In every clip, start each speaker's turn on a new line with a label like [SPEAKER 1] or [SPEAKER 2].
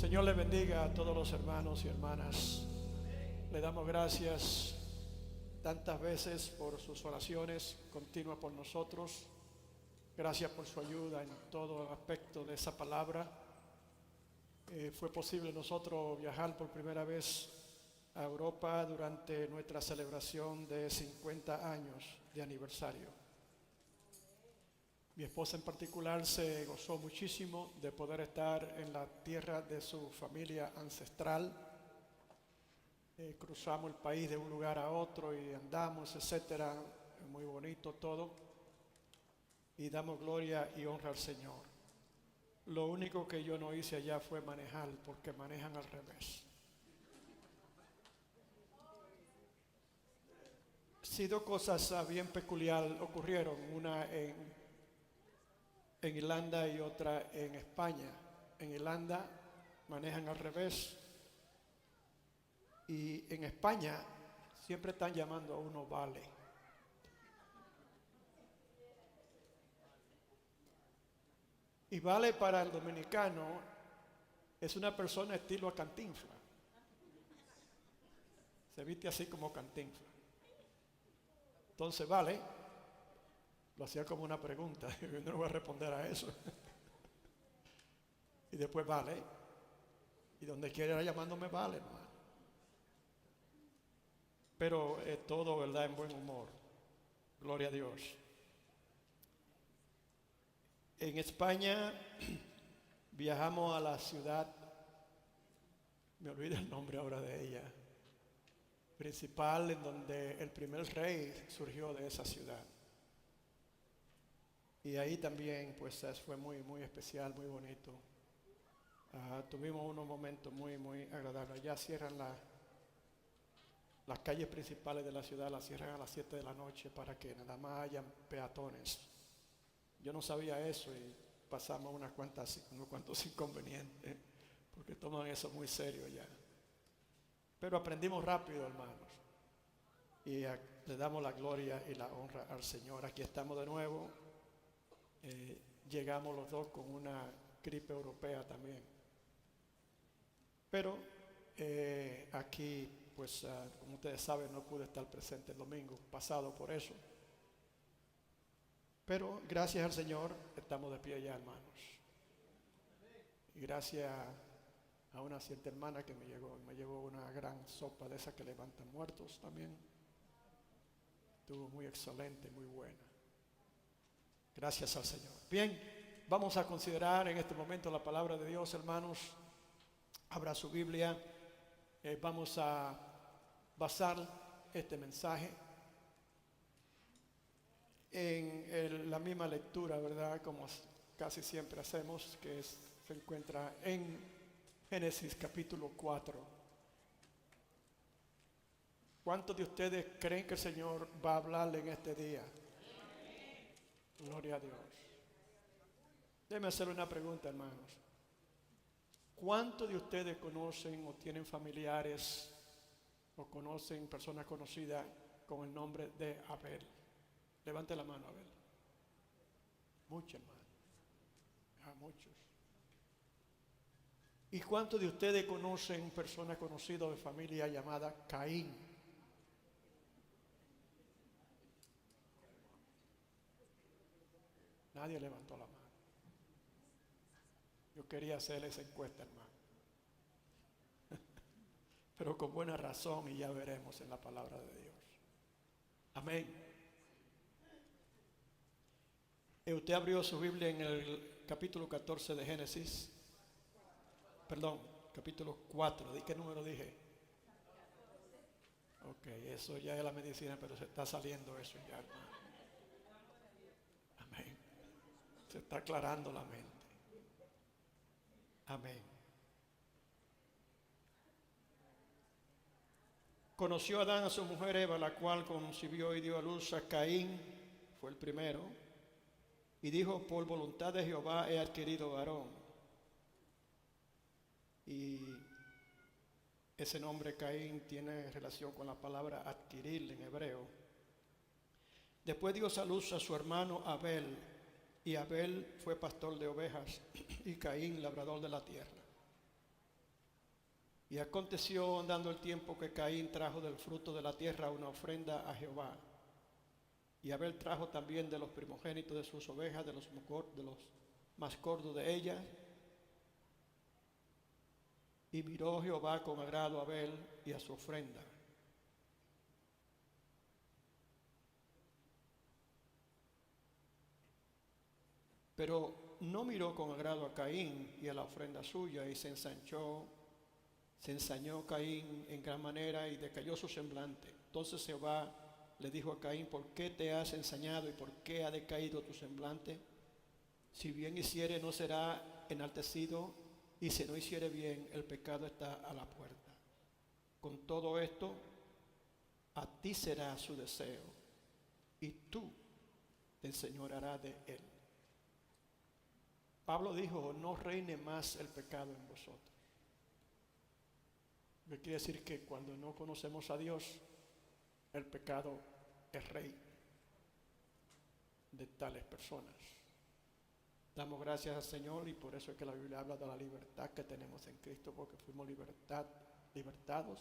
[SPEAKER 1] Señor le bendiga a todos los hermanos y hermanas. Le damos gracias tantas veces por sus oraciones continuas por nosotros. Gracias por su ayuda en todo aspecto de esa palabra. Fue posible nosotros viajar por primera vez a Europa durante nuestra celebración de 50 años de aniversario. Mi esposa en particular se gozó muchísimo de poder estar en la tierra de su familia ancestral. Cruzamos el país de un lugar a otro y andamos, etcétera. Muy bonito todo. Y damos gloria y honra al Señor. Lo único que yo no hice allá fue manejar, porque manejan al revés. Sí, dos cosas bien peculiares ocurrieron, una en Irlanda y otra en España. En Irlanda manejan al revés y en España siempre están llamando a uno vale. Y vale para el dominicano es una persona estilo a Cantinflas. Se viste así como Cantinflas. Entonces vale, lo hacía como una pregunta, yo no voy a responder a eso. Y después vale, y donde quiera llamándome vale, hermano. Pero todo, ¿verdad?, en buen humor. Gloria a Dios. En España viajamos a la ciudad, me olvido el nombre ahora de ella, principal, en donde el primer rey surgió de esa ciudad. Y ahí también pues fue muy, muy especial, muy bonito. Tuvimos unos momentos muy, muy agradables. Ya cierran las calles principales de la ciudad, las cierran a las 7 de la noche para que nada más hayan peatones. Yo no sabía eso y pasamos unos cuantos inconvenientes, porque toman eso muy serio ya. Pero aprendimos rápido, hermanos. Y le damos la gloria y la honra al Señor. Aquí estamos de nuevo. Llegamos los dos con una gripe europea también. Pero aquí, pues como ustedes saben, no pude estar presente el domingo pasado por eso. Pero gracias al Señor estamos de pie ya, hermanos. Y gracias a una cierta hermana que me llevó una gran sopa de esas que levantan muertos también. Estuvo muy excelente, muy buena. Gracias al Señor. Bien, vamos a considerar en este momento la palabra de Dios, hermanos. Abra su Biblia. Vamos a basar este mensaje en la misma lectura, ¿verdad?, como casi siempre hacemos, que se encuentra en Génesis capítulo 4. ¿Cuántos de ustedes creen que el Señor va a hablarle en este día? Gloria a Dios. Déjenme hacerle una pregunta, hermanos. ¿Cuántos de ustedes conocen o tienen familiares o conocen personas conocidas con el nombre de Abel? Levante la mano, Abel. Muchos, hermanos. Muchos. ¿Y cuántos de ustedes conocen personas conocidas de familia llamada Caín? Nadie levantó la mano. Yo quería hacerle esa encuesta, hermano. Pero con buena razón, y ya veremos en la palabra de Dios. Amén. Usted abrió su Biblia en el capítulo 14 de Génesis. Perdón, capítulo 4. ¿De qué número dije? Ok, eso ya es la medicina, pero se está saliendo eso ya, hermano. Amén. Se está aclarando la mente. Amén. Conoció Adán a su mujer Eva, la cual concibió y dio a luz a Caín, fue el primero, y dijo: por voluntad de Jehová he adquirido varón. Y ese nombre Caín tiene relación con la palabra adquirir en hebreo. Después dio a luz a su hermano Abel, y Abel fue pastor de ovejas y Caín labrador de la tierra. Y aconteció andando el tiempo que Caín trajo del fruto de la tierra una ofrenda a Jehová. Y Abel trajo también de los primogénitos de sus ovejas, de los más gordos de ellas. Y miró Jehová con agrado a Abel y a su ofrenda. Pero no miró con agrado a Caín y a la ofrenda suya, y se ensañó Caín en gran manera y decayó su semblante. Entonces Jehová le dijo a Caín: ¿por qué te has ensañado y por qué ha decaído tu semblante? Si bien hiciere, no será enaltecido, y si no hiciere bien, el pecado está a la puerta. Con todo esto, a ti será su deseo, y tú te enseñorearás de él. Pablo dijo: no reine más el pecado en vosotros. Lo que quiere decir que cuando no conocemos a Dios, el pecado es rey de tales personas. Damos gracias al Señor, y por eso es que la Biblia habla de la libertad que tenemos en Cristo, porque fuimos libertados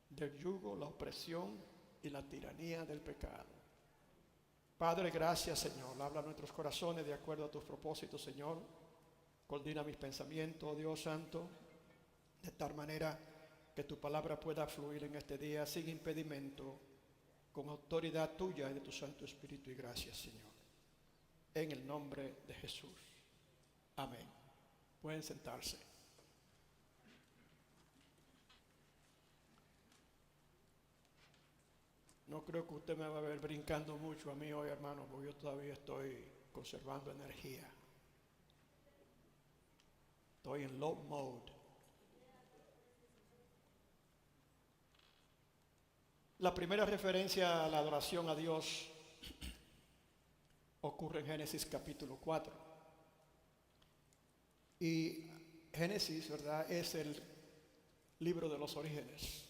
[SPEAKER 1] del yugo, la opresión y la tiranía del pecado. Padre, gracias, Señor. Habla a nuestros corazones de acuerdo a tus propósitos, Señor. Coordina mis pensamientos, Dios Santo, de tal manera que tu palabra pueda fluir en este día sin impedimento, con autoridad tuya y de tu Santo Espíritu. Y gracias, Señor, en el nombre de Jesús. Amén. Pueden sentarse. No creo que usted me va a ver brincando mucho a mí hoy, hermano, porque yo todavía estoy conservando energía. Estoy en low mode. La primera referencia a la adoración a Dios ocurre en Génesis capítulo 4. Y Génesis, ¿verdad?, es el libro de los orígenes.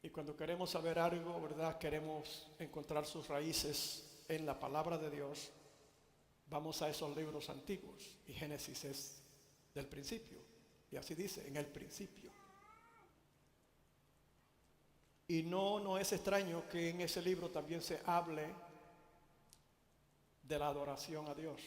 [SPEAKER 1] Y cuando queremos saber algo, ¿verdad?, queremos encontrar sus raíces en la palabra de Dios, vamos a esos libros antiguos. Y Génesis es del principio. Y así dice, en el principio. Y no es extraño que en ese libro también se hable de la adoración a Dios.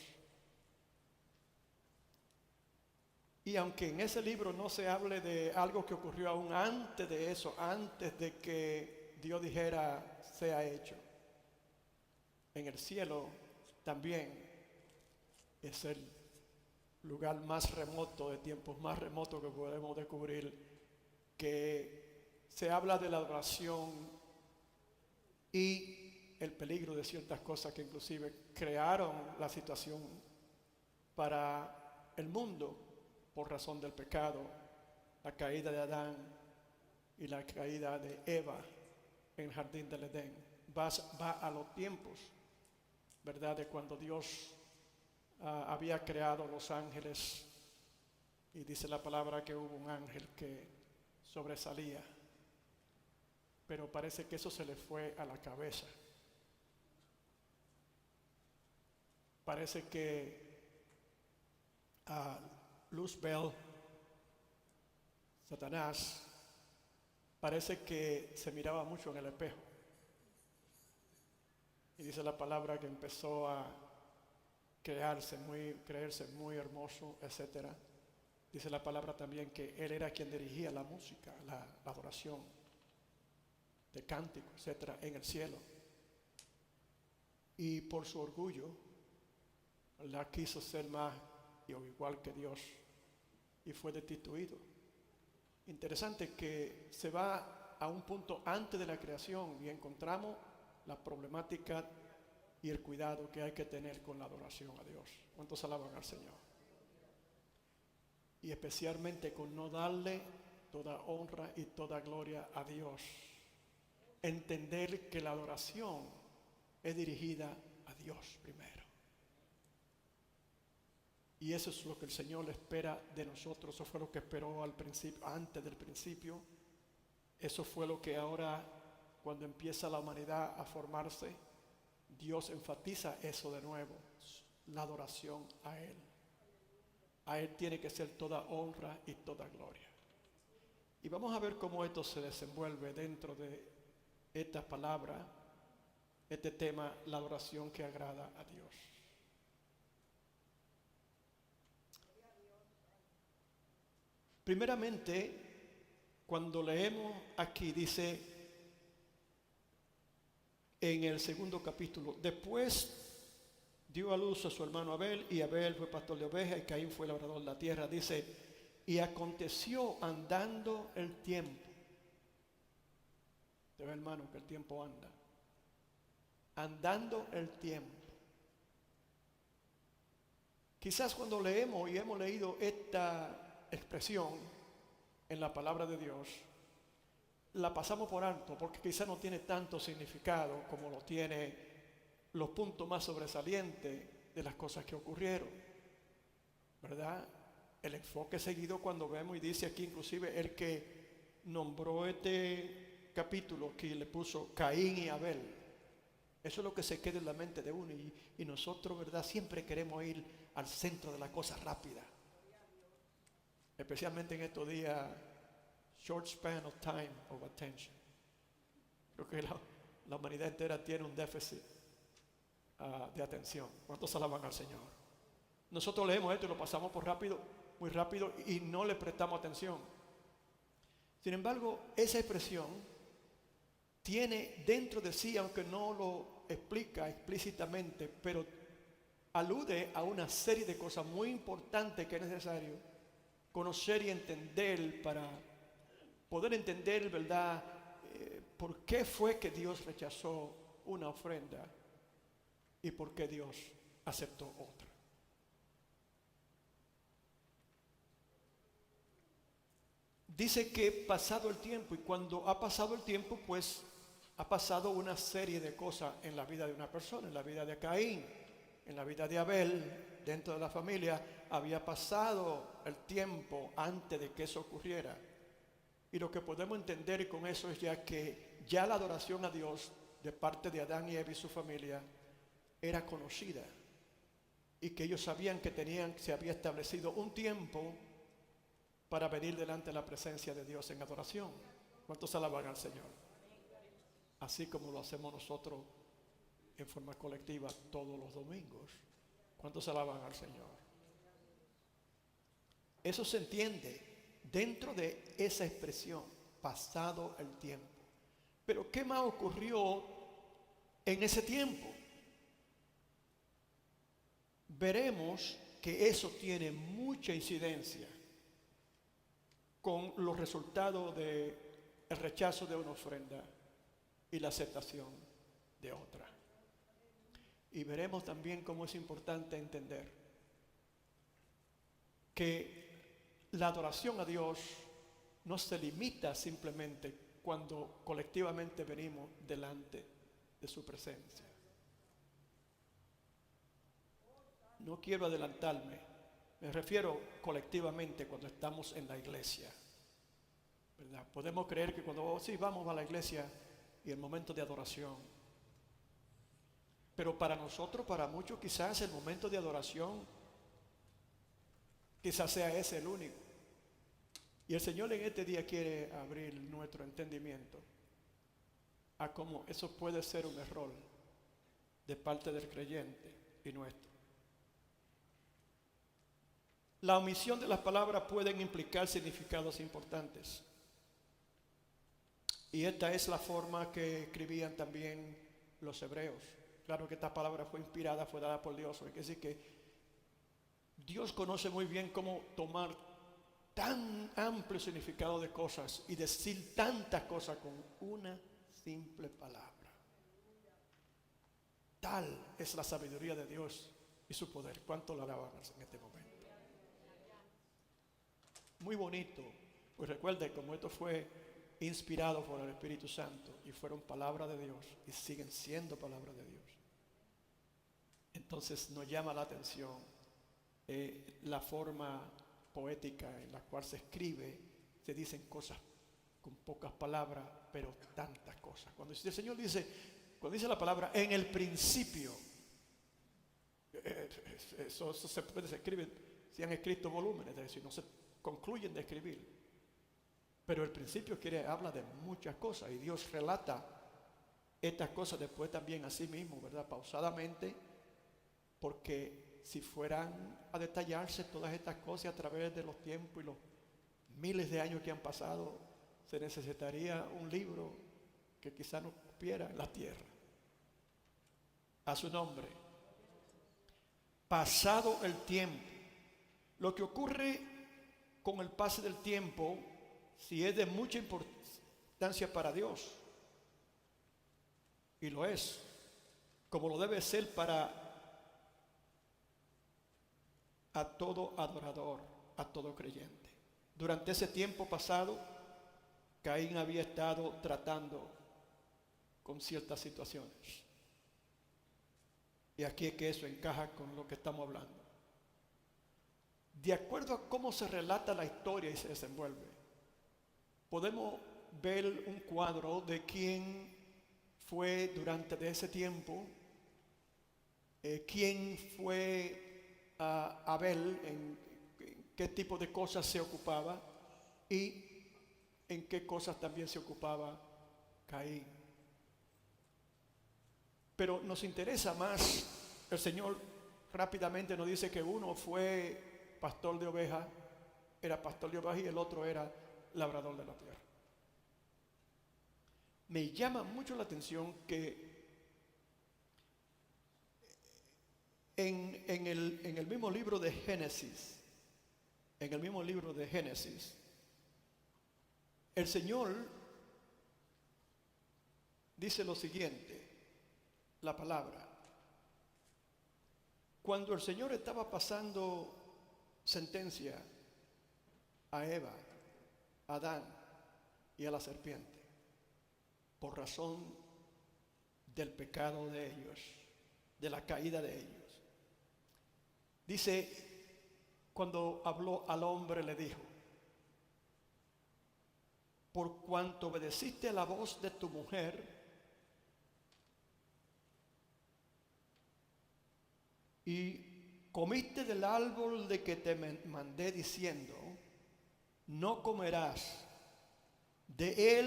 [SPEAKER 1] Y aunque en ese libro no se hable de algo que ocurrió aún antes de eso, antes de que Dios dijera sea hecho, en el cielo también es el lugar más remoto, de tiempos más remotos que podemos descubrir, que se habla de la adoración y el peligro de ciertas cosas que inclusive crearon la situación para el mundo por razón del pecado, la caída de Adán y la caída de Eva en el jardín del Edén. Va a los tiempos, ¿verdad?, de cuando Dios había creado los ángeles, y dice la palabra que hubo un ángel que sobresalía, pero parece que eso se le fue a la cabeza. Parece que Luzbel, Satanás, parece que se miraba mucho en el espejo. Y dice la palabra que empezó a creerse muy hermoso, etc. Dice la palabra también que él era quien dirigía la música, la adoración de cántico, etc., en el cielo. Y por su orgullo, ¿verdad?, quiso ser más o igual que Dios y fue destituido. Interesante que se va a un punto antes de la creación y encontramos la problemática y el cuidado que hay que tener con la adoración a Dios. ¿Cuántos alaban al Señor? Y especialmente con no darle toda honra y toda gloria a Dios. Entender que la adoración es dirigida a Dios primero. Y eso es lo que el Señor espera de nosotros. Eso fue lo que esperó al principio, antes del principio. Eso fue lo que ahora, cuando empieza la humanidad a formarse, Dios enfatiza eso de nuevo, la adoración a Él. A Él tiene que ser toda honra y toda gloria. Y vamos a ver cómo esto se desenvuelve dentro de esta palabra, este tema, la adoración que agrada a Dios. Primeramente, cuando leemos aquí, dice en el segundo capítulo, después dio a luz a su hermano Abel, y Abel fue pastor de ovejas y Caín fue labrador de la tierra. Dice, y aconteció andando el tiempo. Te ve, hermano, que el tiempo anda. Andando el tiempo. Quizás cuando leemos y hemos leído esta expresión en la palabra de Dios, la pasamos por alto porque quizás no tiene tanto significado como lo tiene los puntos más sobresalientes de las cosas que ocurrieron, ¿verdad? El enfoque seguido cuando vemos, y dice aquí inclusive el que nombró este capítulo, que le puso Caín y Abel. Eso es lo que se queda en la mente de uno, y nosotros, ¿verdad?, siempre queremos ir al centro de la cosa rápida, especialmente en estos días, short span of time of attention. Creo que la humanidad entera tiene un déficit de atención. ¿Cuántos alaban al Señor? Nosotros leemos esto y lo pasamos por rápido, muy rápido, y no le prestamos atención. Sin embargo, esa expresión tiene dentro de sí, aunque no lo explica explícitamente, pero alude a una serie de cosas muy importantes que es necesario conocer y entender para poder entender, ¿verdad?, por qué fue que Dios rechazó una ofrenda y por qué Dios aceptó otra. Dice que pasado el tiempo, y cuando ha pasado el tiempo, pues ha pasado una serie de cosas en la vida de una persona, en la vida de Caín, en la vida de Abel, dentro de la familia. Había pasado el tiempo antes de que eso ocurriera. Y lo que podemos entender con eso es ya que ya la adoración a Dios de parte de Adán y Eva y su familia era conocida, y que ellos sabían que se había establecido un tiempo para venir delante de la presencia de Dios en adoración. ¿Cuántos alaban al Señor? Así como lo hacemos nosotros en forma colectiva todos los domingos. ¿Cuántos alaban al Señor? Eso se entiende dentro de esa expresión, pasado el tiempo. Pero ¿qué más ocurrió en ese tiempo? Veremos que eso tiene mucha incidencia con los resultados del rechazo de una ofrenda y la aceptación de otra. Y veremos también cómo es importante entender que la adoración a Dios no se limita simplemente cuando colectivamente venimos delante de su presencia. No quiero adelantarme, me refiero colectivamente cuando estamos en la iglesia, ¿verdad? Podemos creer que cuando sí vamos a la iglesia y el momento de adoración, pero para nosotros, para muchos, quizás el momento de adoración quizás sea ese el único. Y el Señor en este día quiere abrir nuestro entendimiento a cómo eso puede ser un error de parte del creyente y nuestro. La omisión de las palabras pueden implicar significados importantes. Y esta es la forma que escribían también los hebreos. Claro que esta palabra fue inspirada, fue dada por Dios. Es decir, que Dios conoce muy bien cómo tomar tan amplio significado de cosas y decir tantas cosas con una simple palabra. Tal es la sabiduría de Dios y su poder. ¿Cuánto lo alaban en este momento? Muy bonito. Pues recuerde cómo esto fue inspirado por el Espíritu Santo y fueron palabras de Dios y siguen siendo palabras de Dios. Entonces nos llama la atención la forma poética en la cual se escribe. Se dicen cosas con pocas palabras, pero tantas cosas. Cuando el Señor dice, cuando dice la palabra en el principio, eso se escribe, se han escrito volúmenes, es decir, no se concluyen de escribir. Pero el principio habla de muchas cosas y Dios relata estas cosas después también a sí mismo, ¿verdad? Pausadamente, porque si fueran a detallarse todas estas cosas a través de los tiempos y los miles de años que han pasado, se necesitaría un libro que quizá no cupiera en la tierra. A su nombre. Pasado el tiempo. Lo que ocurre con el pase del tiempo, si es de mucha importancia para Dios, y lo es, como lo debe ser para a todo adorador, a todo creyente. Durante ese tiempo pasado, Caín había estado tratando con ciertas situaciones. Y aquí es que eso encaja con lo que estamos hablando. De acuerdo a cómo se relata la historia y se desenvuelve, podemos ver un cuadro de quién fue durante ese tiempo, quién fue Abel, en qué tipo de cosas se ocupaba y en qué cosas también se ocupaba Caín. Pero nos interesa más, el Señor rápidamente nos dice que uno fue pastor de ovejas, era pastor de ovejas y el otro era labrador de la tierra. Me llama mucho la atención que en el mismo libro de Génesis, el Señor dice lo siguiente, la palabra. Cuando el Señor estaba pasando sentencia a Eva, a Adán y a la serpiente, por razón del pecado de ellos, de la caída de ellos. Dice, cuando habló al hombre le dijo, por cuanto obedeciste a la voz de tu mujer y comiste del árbol de que te mandé diciendo, no comerás de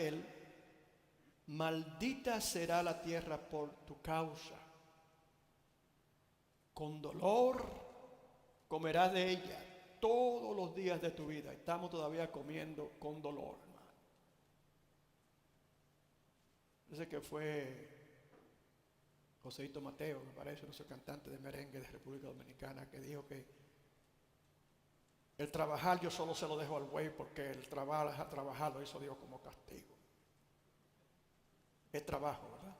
[SPEAKER 1] él, maldita será la tierra por tu causa. Con dolor comerás de ella todos los días de tu vida. Estamos todavía comiendo con dolor, hermano. Ese que fue Joséito Mateo, me parece, nuestro cantante de merengue de República Dominicana, que dijo que el trabajar yo solo se lo dejo al buey porque el trabajar lo hizo Dios como castigo. Es trabajo, ¿verdad?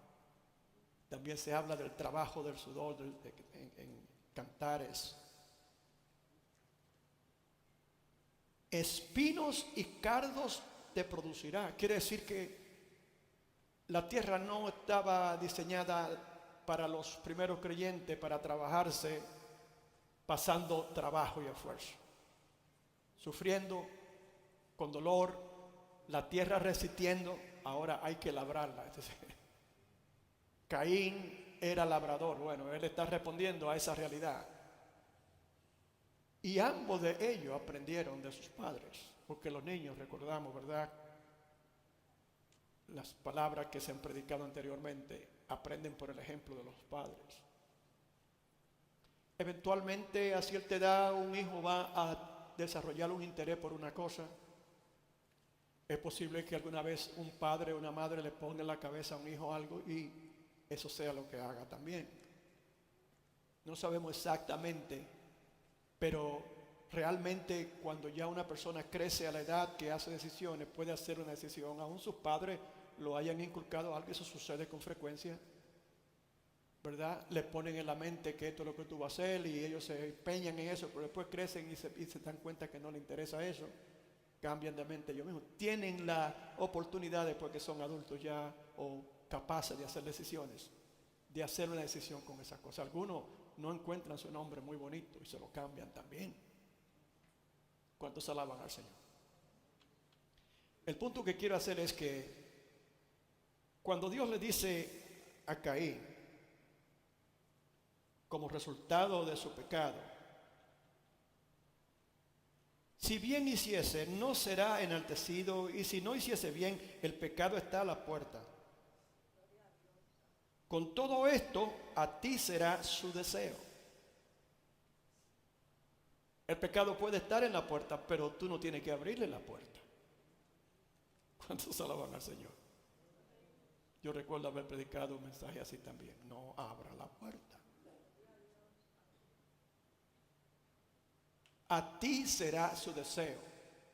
[SPEAKER 1] También se habla del trabajo del sudor en Cantares. Espinos y cardos te producirá. Quiere decir que la tierra no estaba diseñada para los primeros creyentes para trabajarse pasando trabajo y esfuerzo, sufriendo con dolor, la tierra resistiendo. Ahora hay que labrarla. Caín era labrador. Bueno, él está respondiendo a esa realidad. Y ambos de ellos aprendieron de sus padres, porque los niños, recordamos, ¿verdad? Las palabras que se han predicado anteriormente aprenden por el ejemplo de los padres. Eventualmente, a cierta edad, un hijo va a desarrollar un interés por una cosa. Es posible que alguna vez un padre o una madre le ponga en la cabeza a un hijo algo y eso sea lo que haga también. No sabemos exactamente, pero realmente cuando ya una persona crece a la edad que hace decisiones, puede hacer una decisión. Aún sus padres lo hayan inculcado algo, eso sucede con frecuencia, ¿verdad? Le ponen en la mente que esto es lo que tú vas a hacer y ellos se empeñan en eso, pero después crecen y se dan cuenta que no les interesa eso. Cambian de mente ellos mismos. Tienen la oportunidad después que son adultos ya o capaces de hacer decisiones, de hacer una decisión con esas cosas. Algunos no encuentran su nombre muy bonito y se lo cambian también. ¿Cuántos alaban al Señor? El punto que quiero hacer es que cuando Dios le dice a Caín, como resultado de su pecado, Si bien hiciese, no será enaltecido, y si no hiciese bien, el pecado está a la puerta. Con todo esto, a ti será su deseo. El pecado puede estar en la puerta, pero tú no tienes que abrirle la puerta. ¿Cuántos alaban al Señor? Yo recuerdo haber predicado un mensaje así también. No abra la puerta. A ti será su deseo.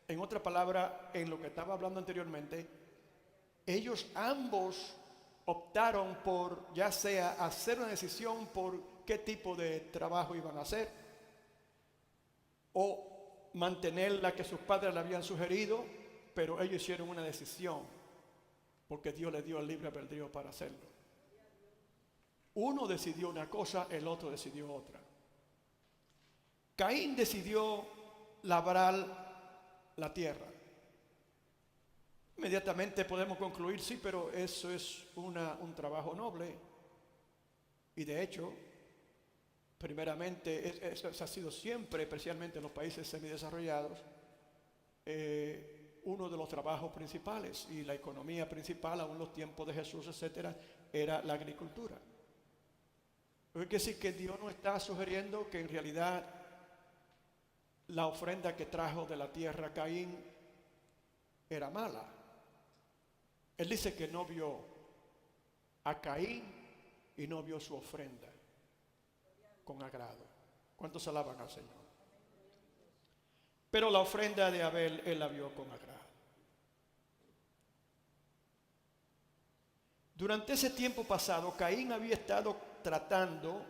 [SPEAKER 1] En otra palabra, en lo que estaba hablando anteriormente, ellos ambos optaron por, ya sea hacer una decisión por qué tipo de trabajo iban a hacer, o mantener la que sus padres le habían sugerido, pero ellos hicieron una decisión, porque Dios les dio el libre albedrío para hacerlo. Uno decidió una cosa, el otro decidió otra. Caín decidió labrar la tierra. Inmediatamente podemos concluir, sí, pero eso es un trabajo noble. Y de hecho, primeramente, eso ha sido siempre, especialmente en los países semidesarrollados, uno de los trabajos principales, y la economía principal, aún en los tiempos de Jesús, etcétera, era la agricultura. Es decir, que Dios no está sugiriendo que en realidad la ofrenda que trajo de la tierra Caín era mala. Él dice que no vio a Caín y no vio su ofrenda con agrado. ¿Cuántos alaban al Señor? Pero la ofrenda de Abel, él la vio con agrado. Durante ese tiempo pasado, Caín había estado tratando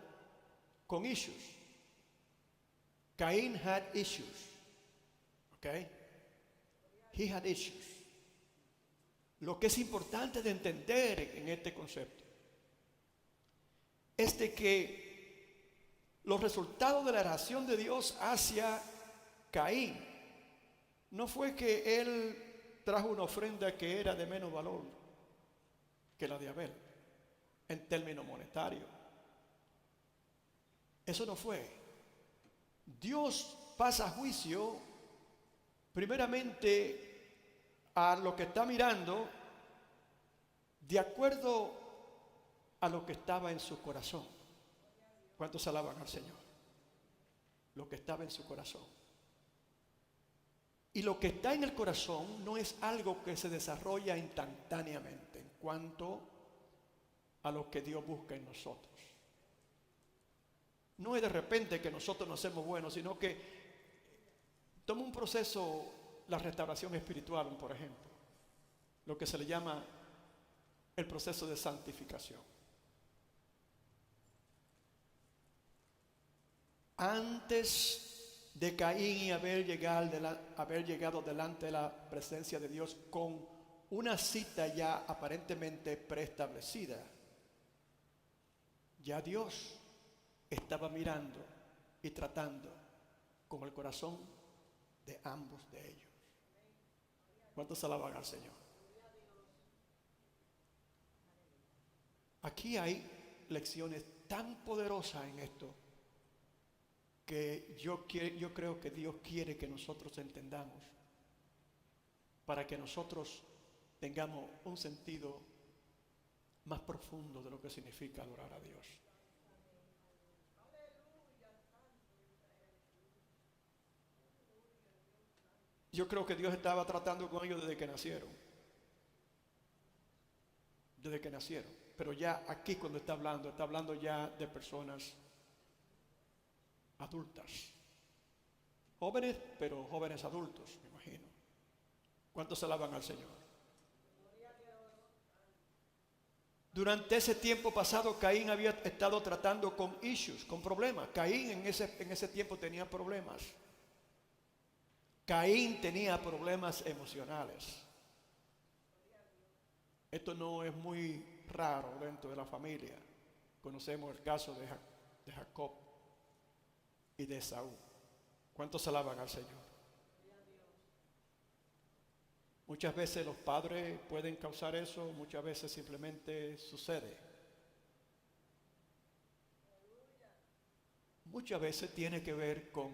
[SPEAKER 1] con issues. Caín had issues. Okay? He had issues. Lo que es importante de entender en este concepto es de que los resultados de la oración de Dios hacia Caín no fue que él trajo una ofrenda que era de menos valor que la de Abel en términos monetarios. Eso no fue. Dios pasa juicio primeramente a lo que está mirando de acuerdo a lo que estaba en su corazón. ¿Cuántos alaban al Señor? Lo que estaba en su corazón. Y lo que está en el corazón no es algo que se desarrolla instantáneamente en cuanto a lo que Dios busca en nosotros. No es de repente que nosotros nos hacemos buenos, sino que toma un proceso, la restauración espiritual, por ejemplo, lo que se le llama el proceso de santificación. Antes de Caín y haber llegado delante de la presencia de Dios con una cita ya aparentemente preestablecida, ya Dios estaba mirando y tratando con el corazón de ambos de ellos. ¿Cuántos alaban al Señor? Aquí hay lecciones tan poderosas en esto que yo creo que Dios quiere que nosotros entendamos para que nosotros tengamos un sentido más profundo de lo que significa adorar a Dios. Yo creo que Dios estaba tratando con ellos desde que nacieron. Desde que nacieron. Pero ya aquí cuando está hablando ya de personas adultas. Jóvenes, pero jóvenes adultos, me imagino. ¿Cuántos alaban al Señor? Durante ese tiempo pasado, Caín había estado tratando con issues, con problemas. Caín en ese tiempo tenía problemas. Caín tenía problemas emocionales. Esto no es muy raro dentro de la familia. Conocemos el caso de Jacob y de Esaú. ¿Cuántos alaban al Señor? Muchas veces los padres pueden causar eso, muchas veces simplemente sucede. Muchas veces tiene que ver con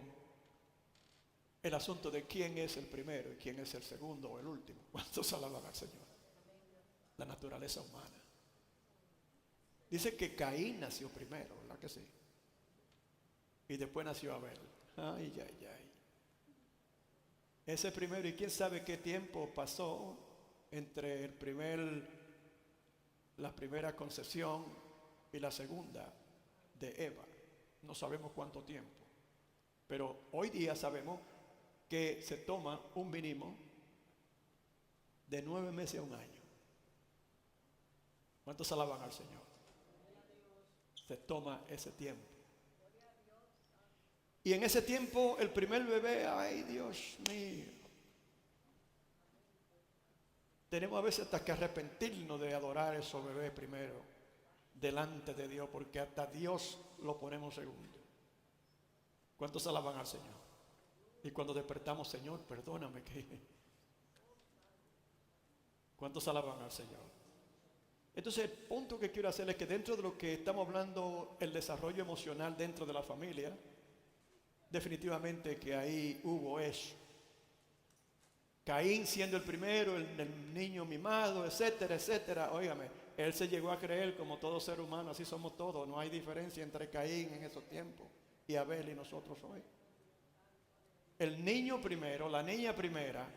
[SPEAKER 1] el asunto de quién es el primero y quién es el segundo o el último. ¿Cuántos alaban al Señor? La naturaleza humana. Dice que Caín nació primero, ¿verdad que sí? Y después nació Abel. Ay, ay, ay. Ese primero, y quién sabe qué tiempo pasó entre la primera concepción y la segunda de Eva. No sabemos cuánto tiempo. Pero hoy día sabemos que se toma un mínimo de 9 meses a un año. ¿Cuántos alaban al Señor? Se toma ese tiempo. Y en ese tiempo el primer bebé, ay Dios mío, tenemos a veces hasta que arrepentirnos de adorar a esos bebés primero delante de Dios, porque hasta Dios lo ponemos segundo. ¿Cuántos alaban al Señor? Y cuando despertamos, Señor, perdóname que... ¿Cuántos alaban al Señor? Entonces el punto que quiero hacer es que dentro de lo que estamos hablando, el desarrollo emocional dentro de la familia, definitivamente que ahí hubo eso. Caín siendo el primero, el niño mimado, etcétera, etcétera. Óigame, él se llegó a creer como todo ser humano, así somos todos. No hay diferencia entre Caín en esos tiempos y Abel y nosotros hoy. El niño primero, la niña primera,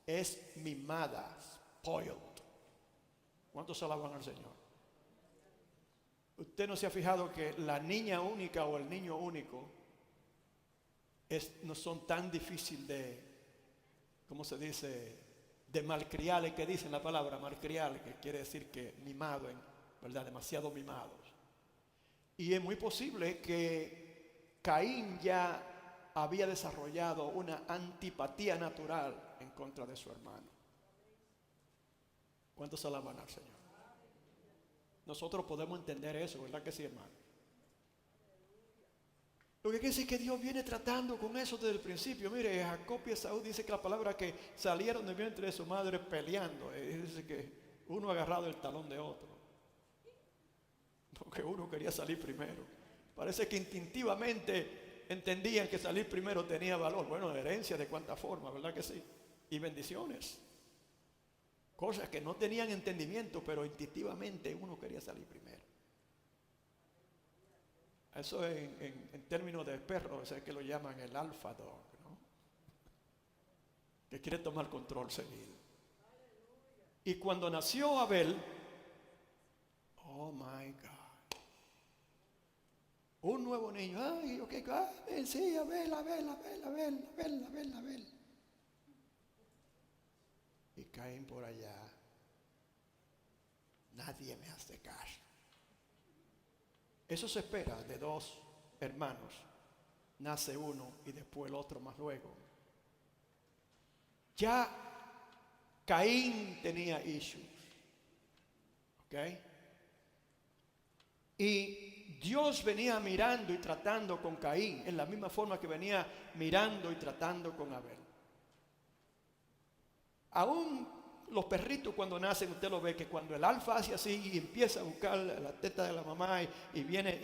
[SPEAKER 1] es mimada, spoiled. ¿Cuántos alaban al Señor? Usted no se ha fijado que la niña única o el niño único no son tan difíciles de, ¿cómo se dice? De malcriar, que dicen la palabra malcriar, que quiere decir que mimado, ¿verdad? Demasiado mimados. Y es muy posible que Caín ya había desarrollado una antipatía natural en contra de su hermano. ¿Cuántos alaban al Señor? Nosotros podemos entender eso, ¿verdad que sí, hermano? Lo que quiere decir que Dios viene tratando con eso desde el principio. Mire, Jacob y Esaú dice que la palabra que salieron del vientre de su madre peleando. Dice que uno ha agarrado el talón de otro. Porque uno quería salir primero. Parece que instintivamente entendían que salir primero tenía valor. Bueno, herencia de cuánta forma, ¿verdad que sí? Y bendiciones. Cosas que no tenían entendimiento, pero instintivamente uno quería salir primero. Eso en términos de perro, es que lo llaman el alpha dog, ¿no? Que quiere tomar control seguido. Y cuando nació Abel, oh my God, un nuevo niño, ay, ok, sí, Abel. Y Caín por allá, nadie me hace caso. Eso se espera de dos hermanos. Nace uno y después el otro más luego. Ya Caín tenía issues. ¿Ok? Y Dios venía mirando y tratando con Caín en la misma forma que venía mirando y tratando con Abel. Aún los perritos cuando nacen, usted lo ve que cuando el alfa hace así y empieza a buscar la teta de la mamá y viene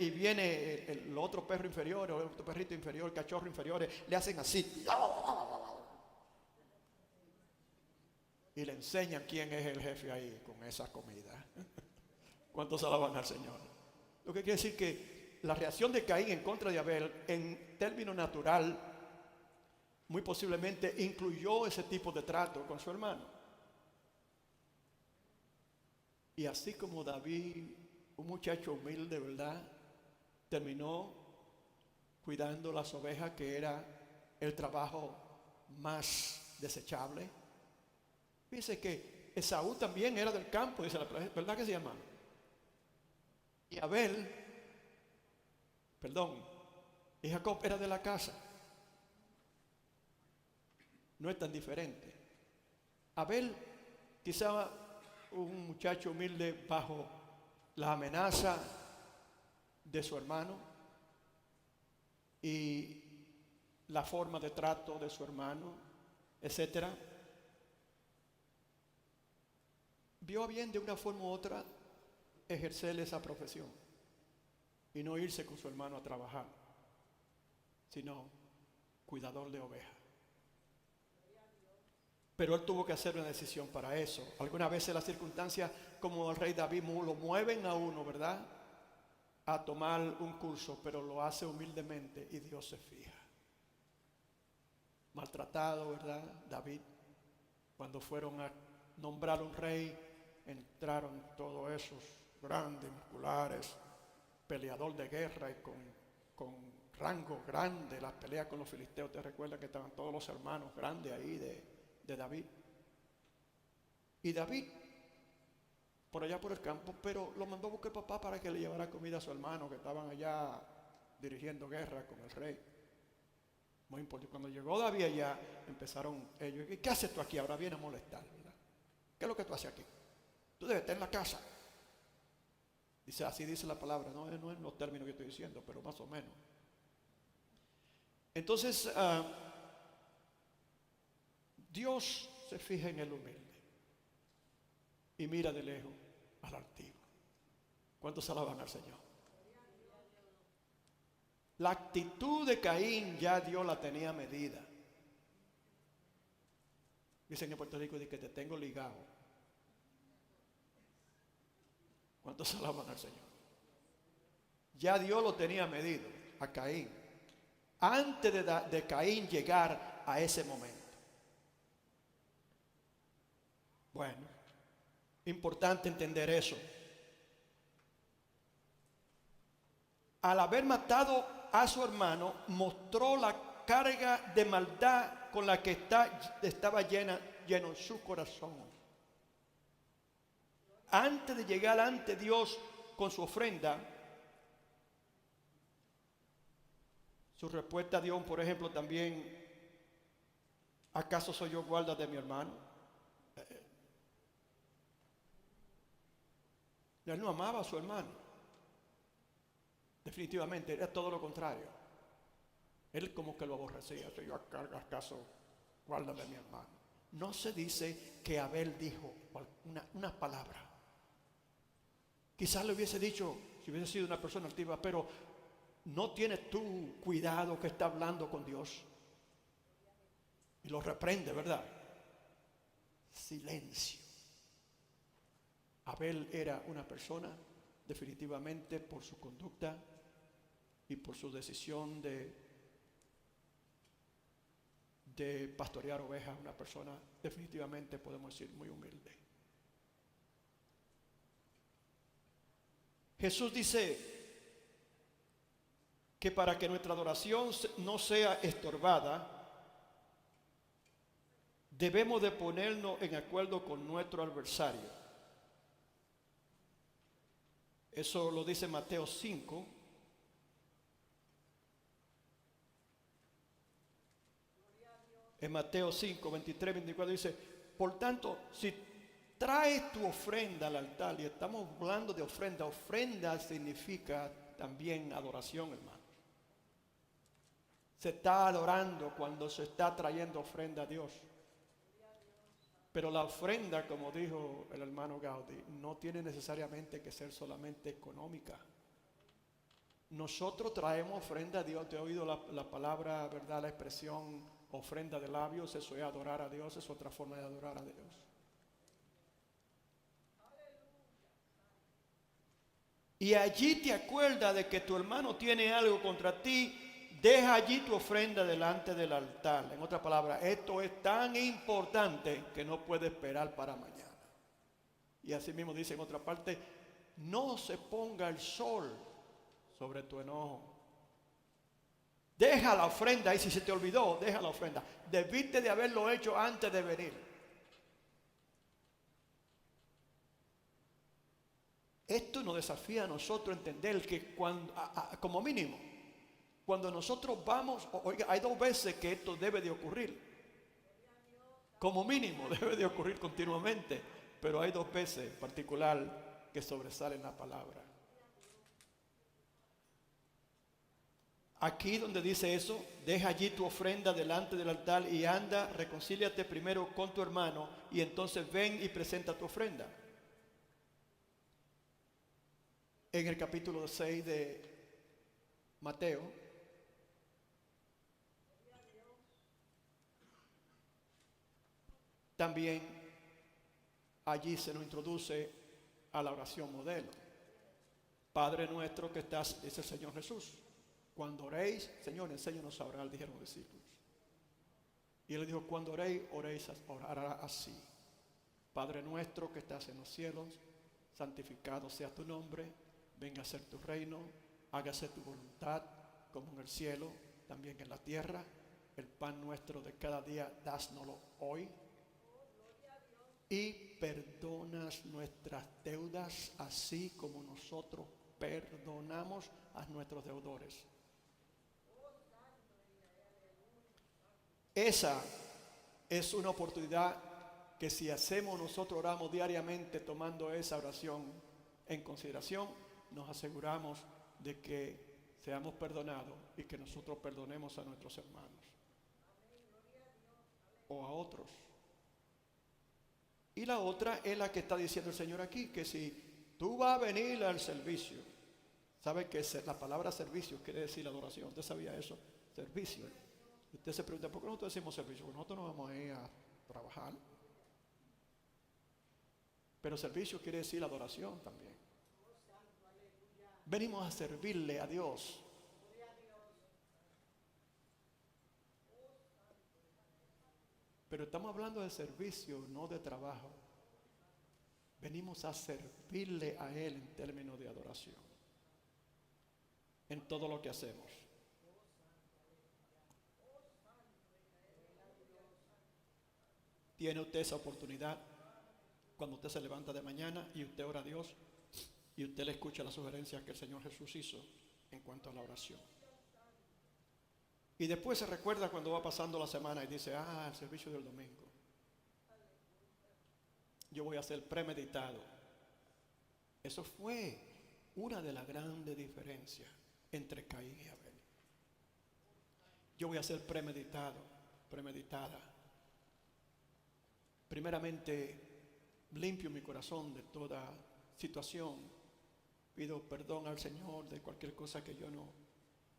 [SPEAKER 1] el otro perro inferior o el otro perrito inferior, el cachorro inferior, le hacen así. Y le enseñan quién es el jefe ahí con esa comida. ¿Cuántos alaban al Señor? Lo que quiere decir que la reacción de Caín en contra de Abel, en términos natural, muy posiblemente incluyó ese tipo de trato con su hermano. Y así como David, un muchacho humilde, ¿verdad?, terminó cuidando las ovejas, que era el trabajo más desechable. Fíjense que Esaú también era del campo, dice la palabra, ¿verdad que se llama? Y y Jacob era de la casa. No es tan diferente. Abel, quizá un muchacho humilde bajo la amenaza de su hermano y la forma de trato de su hermano, etcétera, vio bien de una forma u otra ejercer esa profesión y no irse con su hermano a trabajar, sino cuidador de ovejas. Pero él tuvo que hacer una decisión para eso. Algunas veces las circunstancias, como el rey David, lo mueven a uno, ¿verdad?, a tomar un curso, pero lo hace humildemente y Dios se fija. Maltratado, ¿verdad?, David, cuando fueron a nombrar un rey, entraron todos esos grandes, musculares, peleador de guerra y con rango grande, las peleas con los filisteos. ¿Te recuerdas que estaban todos los hermanos grandes ahí de David? Y David, por allá por el campo, pero lo mandó a buscar papá para que le llevara comida a su hermano, que estaban allá dirigiendo guerra con el rey. Muy importante. Cuando llegó David allá, empezaron ellos: ¿qué haces tú aquí? Ahora viene a molestar, ¿verdad? ¿Qué es lo que tú haces aquí? Tú debes estar en la casa. Dice, así dice la palabra, no es los términos que estoy diciendo, pero más o menos. Entonces, Dios se fija en el humilde y mira de lejos al altivo. ¿Cuántos alaban al Señor? La actitud de Caín ya Dios la tenía medida. Dicen en Puerto Rico que te tengo ligado. ¿Cuántos alaban al Señor? Ya Dios lo tenía medido a Caín, antes de Caín llegar a ese momento. Bueno, importante entender eso. Al haber matado a su hermano, mostró la carga de maldad con la que estaba lleno su corazón. Antes de llegar ante Dios con su ofrenda, su respuesta a Dios, por ejemplo, también: ¿acaso soy yo guarda de mi hermano? Él no amaba a su hermano. Definitivamente, era todo lo contrario. Él como que lo aborrecía. ¿Yo acaso guarda de mi hermano? No se dice que Abel dijo una palabra. Quizás le hubiese dicho, si hubiese sido una persona altiva, pero ¿no tienes tú cuidado que está hablando con Dios? Y lo reprende, ¿verdad? Silencio. Abel era una persona, definitivamente, por su conducta y por su decisión de pastorear ovejas, una persona definitivamente, podemos decir, muy humilde. Jesús dice que para que nuestra adoración no sea estorbada, debemos de ponernos en acuerdo con nuestro adversario. Eso lo dice Mateo 5. En Mateo 5, 23, 24 dice: por tanto, si traes tu ofrenda al altar, y estamos hablando de ofrenda, ofrenda significa también adoración, hermano. Se está adorando cuando se está trayendo ofrenda a Dios. Pero la ofrenda, como dijo el hermano Gaudí, no tiene necesariamente que ser solamente económica. Nosotros traemos ofrenda a Dios. Te he oído la palabra, ¿verdad? La expresión ofrenda de labios. Eso es adorar a Dios, es otra forma de adorar a Dios. Y allí te acuerdas de que tu hermano tiene algo contra ti, deja allí tu ofrenda delante del altar. En otras palabras, esto es tan importante que no puede esperar para mañana. Y así mismo dice en otra parte: no se ponga el sol sobre tu enojo. Deja la ofrenda, y si se te olvidó, deja la ofrenda. Debiste de haberlo hecho antes de venir. Esto nos desafía a nosotros a entender que cuando, como mínimo, cuando nosotros vamos, oiga, hay 2 veces que esto debe de ocurrir. Como mínimo debe de ocurrir continuamente, pero hay 2 veces en particular que sobresalen la palabra. Aquí donde dice eso: deja allí tu ofrenda delante del altar y anda, reconcíliate primero con tu hermano y entonces ven y presenta tu ofrenda. En el capítulo 6 de Mateo, También allí se nos introduce a la oración modelo. Padre nuestro que estás, dice el Señor Jesús. Cuando oréis, Señor, enséñanos a orar, dijeron los discípulos. Y él dijo, cuando oréis, orará así. Padre nuestro que estás en los cielos, santificado sea tu nombre, venga a ser tu reino, hágase tu voluntad, como en el cielo, también en la tierra. El pan nuestro de cada día, dásnoslo hoy. Y perdonas nuestras deudas, así como nosotros perdonamos a nuestros deudores. Esa es una oportunidad que si hacemos nosotros, oramos diariamente tomando esa oración en consideración, nos aseguramos de que seamos perdonados y que nosotros perdonemos a nuestros hermanos o a otros. Y la otra es la que está diciendo el Señor aquí, que si tú vas a venir al servicio, ¿sabe que la palabra servicio quiere decir adoración? ¿Usted sabía eso? Servicio. Usted se pregunta, ¿por qué nosotros decimos servicio? Porque nosotros no vamos a ir a trabajar. Pero servicio quiere decir adoración también. Venimos a servirle a Dios. Pero estamos hablando de servicio, no de trabajo. Venimos a servirle a Él en términos de adoración. En todo lo que hacemos. Tiene usted esa oportunidad cuando usted se levanta de mañana y usted ora a Dios y usted le escucha las sugerencias que el Señor Jesús hizo en cuanto a la oración. Y después se recuerda cuando va pasando la semana y dice, el servicio del domingo. Yo voy a hacer premeditado. Eso fue una de las grandes diferencias entre Caín y Abel. Yo voy a ser premeditado, premeditada. Primeramente, limpio mi corazón de toda situación. Pido perdón al Señor de cualquier cosa que yo no.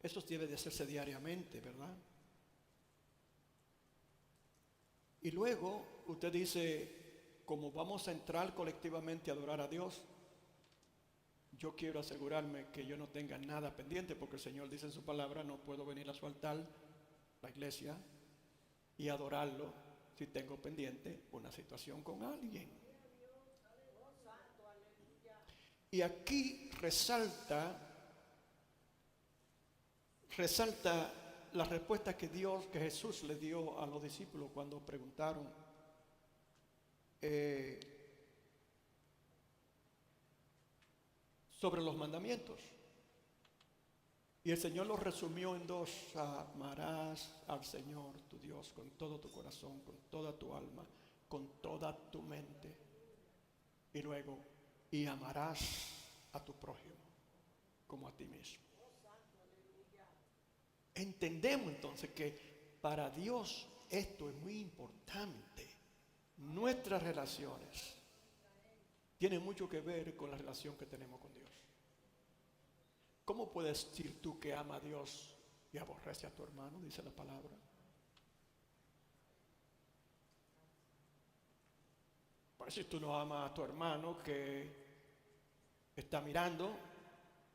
[SPEAKER 1] Eso debe de hacerse diariamente, ¿verdad? Y luego usted dice, como vamos a entrar colectivamente a adorar a Dios, yo quiero asegurarme que yo no tenga nada pendiente, porque el Señor dice en su palabra, no puedo venir a su altar, la iglesia, y adorarlo si tengo pendiente una situación con alguien. Y aquí resalta la respuesta que Jesús le dio a los discípulos cuando preguntaron sobre los mandamientos. Y el Señor los resumió en dos: amarás al Señor tu Dios con todo tu corazón, con toda tu alma, con toda tu mente. Y luego, y amarás a tu prójimo como a ti mismo. Entendemos entonces que para Dios esto es muy importante. Nuestras relaciones tienen mucho que ver con la relación que tenemos con Dios. ¿Cómo puedes decir tú que ama a Dios y aborrece a tu hermano? Dice la palabra. Por si tú no amas a tu hermano que está mirando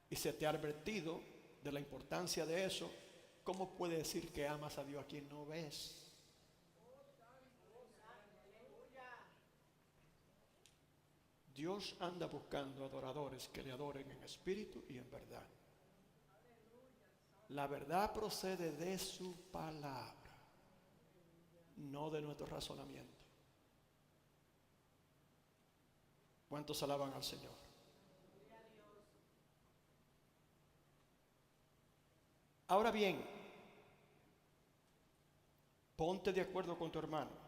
[SPEAKER 1] y se te ha advertido de la importancia de eso, ¿cómo puedes decir que amas a Dios a quien no ves? Dios anda buscando adoradores que le adoren en espíritu y en verdad. La verdad procede de su palabra, no de nuestro razonamiento. ¿Cuántos alaban al Señor? Ahora bien, ponte de acuerdo con tu hermano.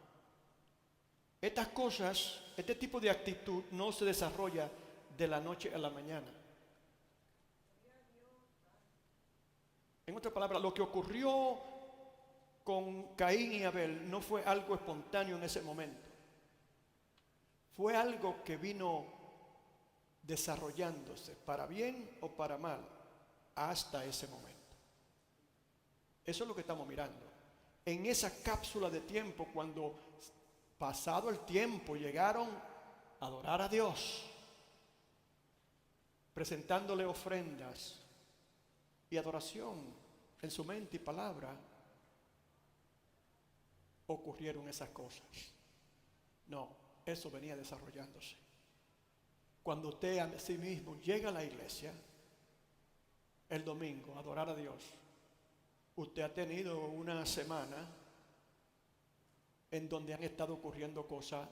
[SPEAKER 1] Estas cosas, este tipo de actitud no se desarrolla de la noche a la mañana. En otras palabras, lo que ocurrió con Caín y Abel no fue algo espontáneo en ese momento. Fue algo que vino desarrollándose, para bien o para mal, hasta ese momento. Eso es lo que estamos mirando. En esa cápsula de tiempo, cuando Pasado el tiempo, llegaron a adorar a Dios, presentándole ofrendas y adoración en su mente y palabra. Ocurrieron esas cosas. No, eso venía desarrollándose. Cuando usted a sí mismo llega a la iglesia el domingo a adorar a Dios, usted ha tenido una semana en donde han estado ocurriendo cosas.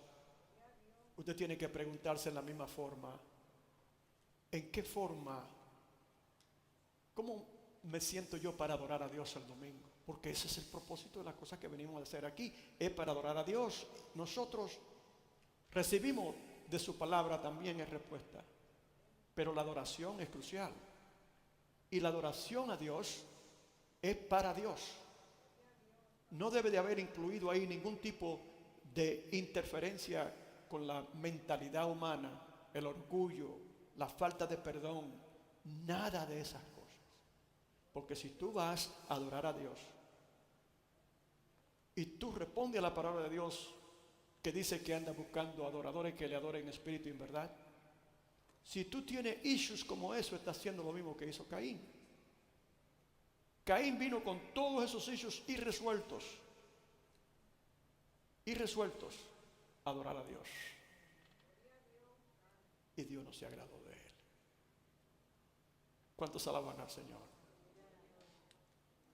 [SPEAKER 1] Usted tiene que preguntarse en la misma forma: ¿en qué forma? ¿Cómo me siento yo para adorar a Dios el domingo? Porque ese es el propósito de las cosas que venimos a hacer aquí, es para adorar a Dios. Nosotros recibimos de su palabra también en respuesta, pero la adoración es crucial, y la adoración a Dios es para Dios. No debe de haber incluido ahí ningún tipo de interferencia con la mentalidad humana, el orgullo, la falta de perdón, nada de esas cosas. Porque si tú vas a adorar a Dios y tú respondes a la palabra de Dios que dice que anda buscando adoradores que le adoren en espíritu y en verdad, si tú tienes issues como eso, estás haciendo lo mismo que hizo Caín. Caín vino con todos esos issues irresueltos a adorar a Dios, y Dios no se agradó de él. ¿Cuántos alaban al Señor?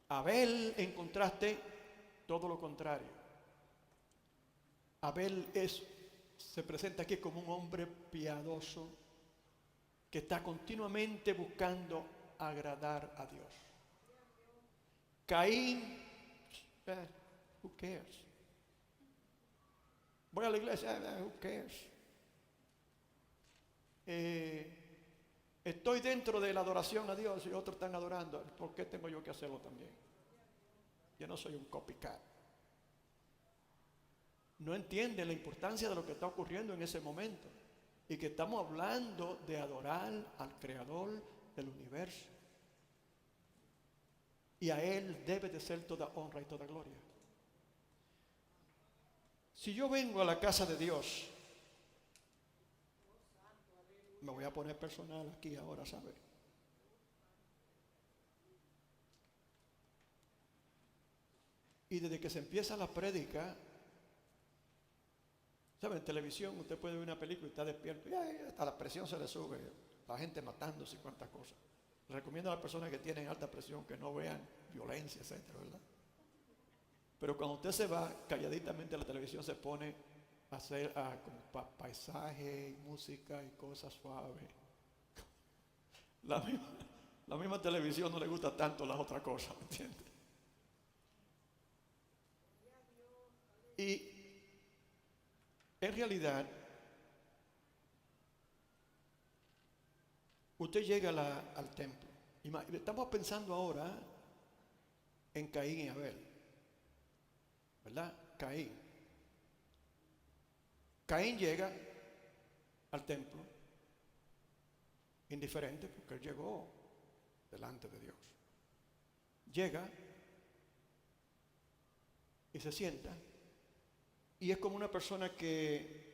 [SPEAKER 1] Abel, en contraste, todo lo contrario. Abel se presenta aquí como un hombre piadoso que está continuamente buscando agradar a Dios. Caín, who cares? Voy a la iglesia, who cares? Estoy dentro de la adoración a Dios y otros están adorando. ¿Por qué tengo yo que hacerlo también? Yo no soy un copycat. No entiende la importancia de lo que está ocurriendo en ese momento, y que estamos hablando de adorar al Creador del universo, y a Él debe de ser toda honra y toda gloria. Si yo vengo a la casa de Dios, me voy a poner personal aquí ahora, ¿sabe? Y desde que se empieza la prédica, ¿sabe? En televisión usted puede ver una película y está despierto y hasta la presión se le sube, la gente matándose y cuantas cosas. Le recomiendo a las personas que tienen alta presión que no vean violencia, etcétera, ¿verdad? Pero cuando usted se va, calladitamente la televisión se pone a hacer como paisaje y música y cosas suaves. La misma televisión no le gusta tanto las otras cosas, ¿me entiende? Y en realidad, usted llega al templo. Estamos pensando ahora en Caín y Abel, ¿verdad? Caín llega al templo indiferente, porque él llegó delante de Dios. Llega y se sienta, y es como una persona que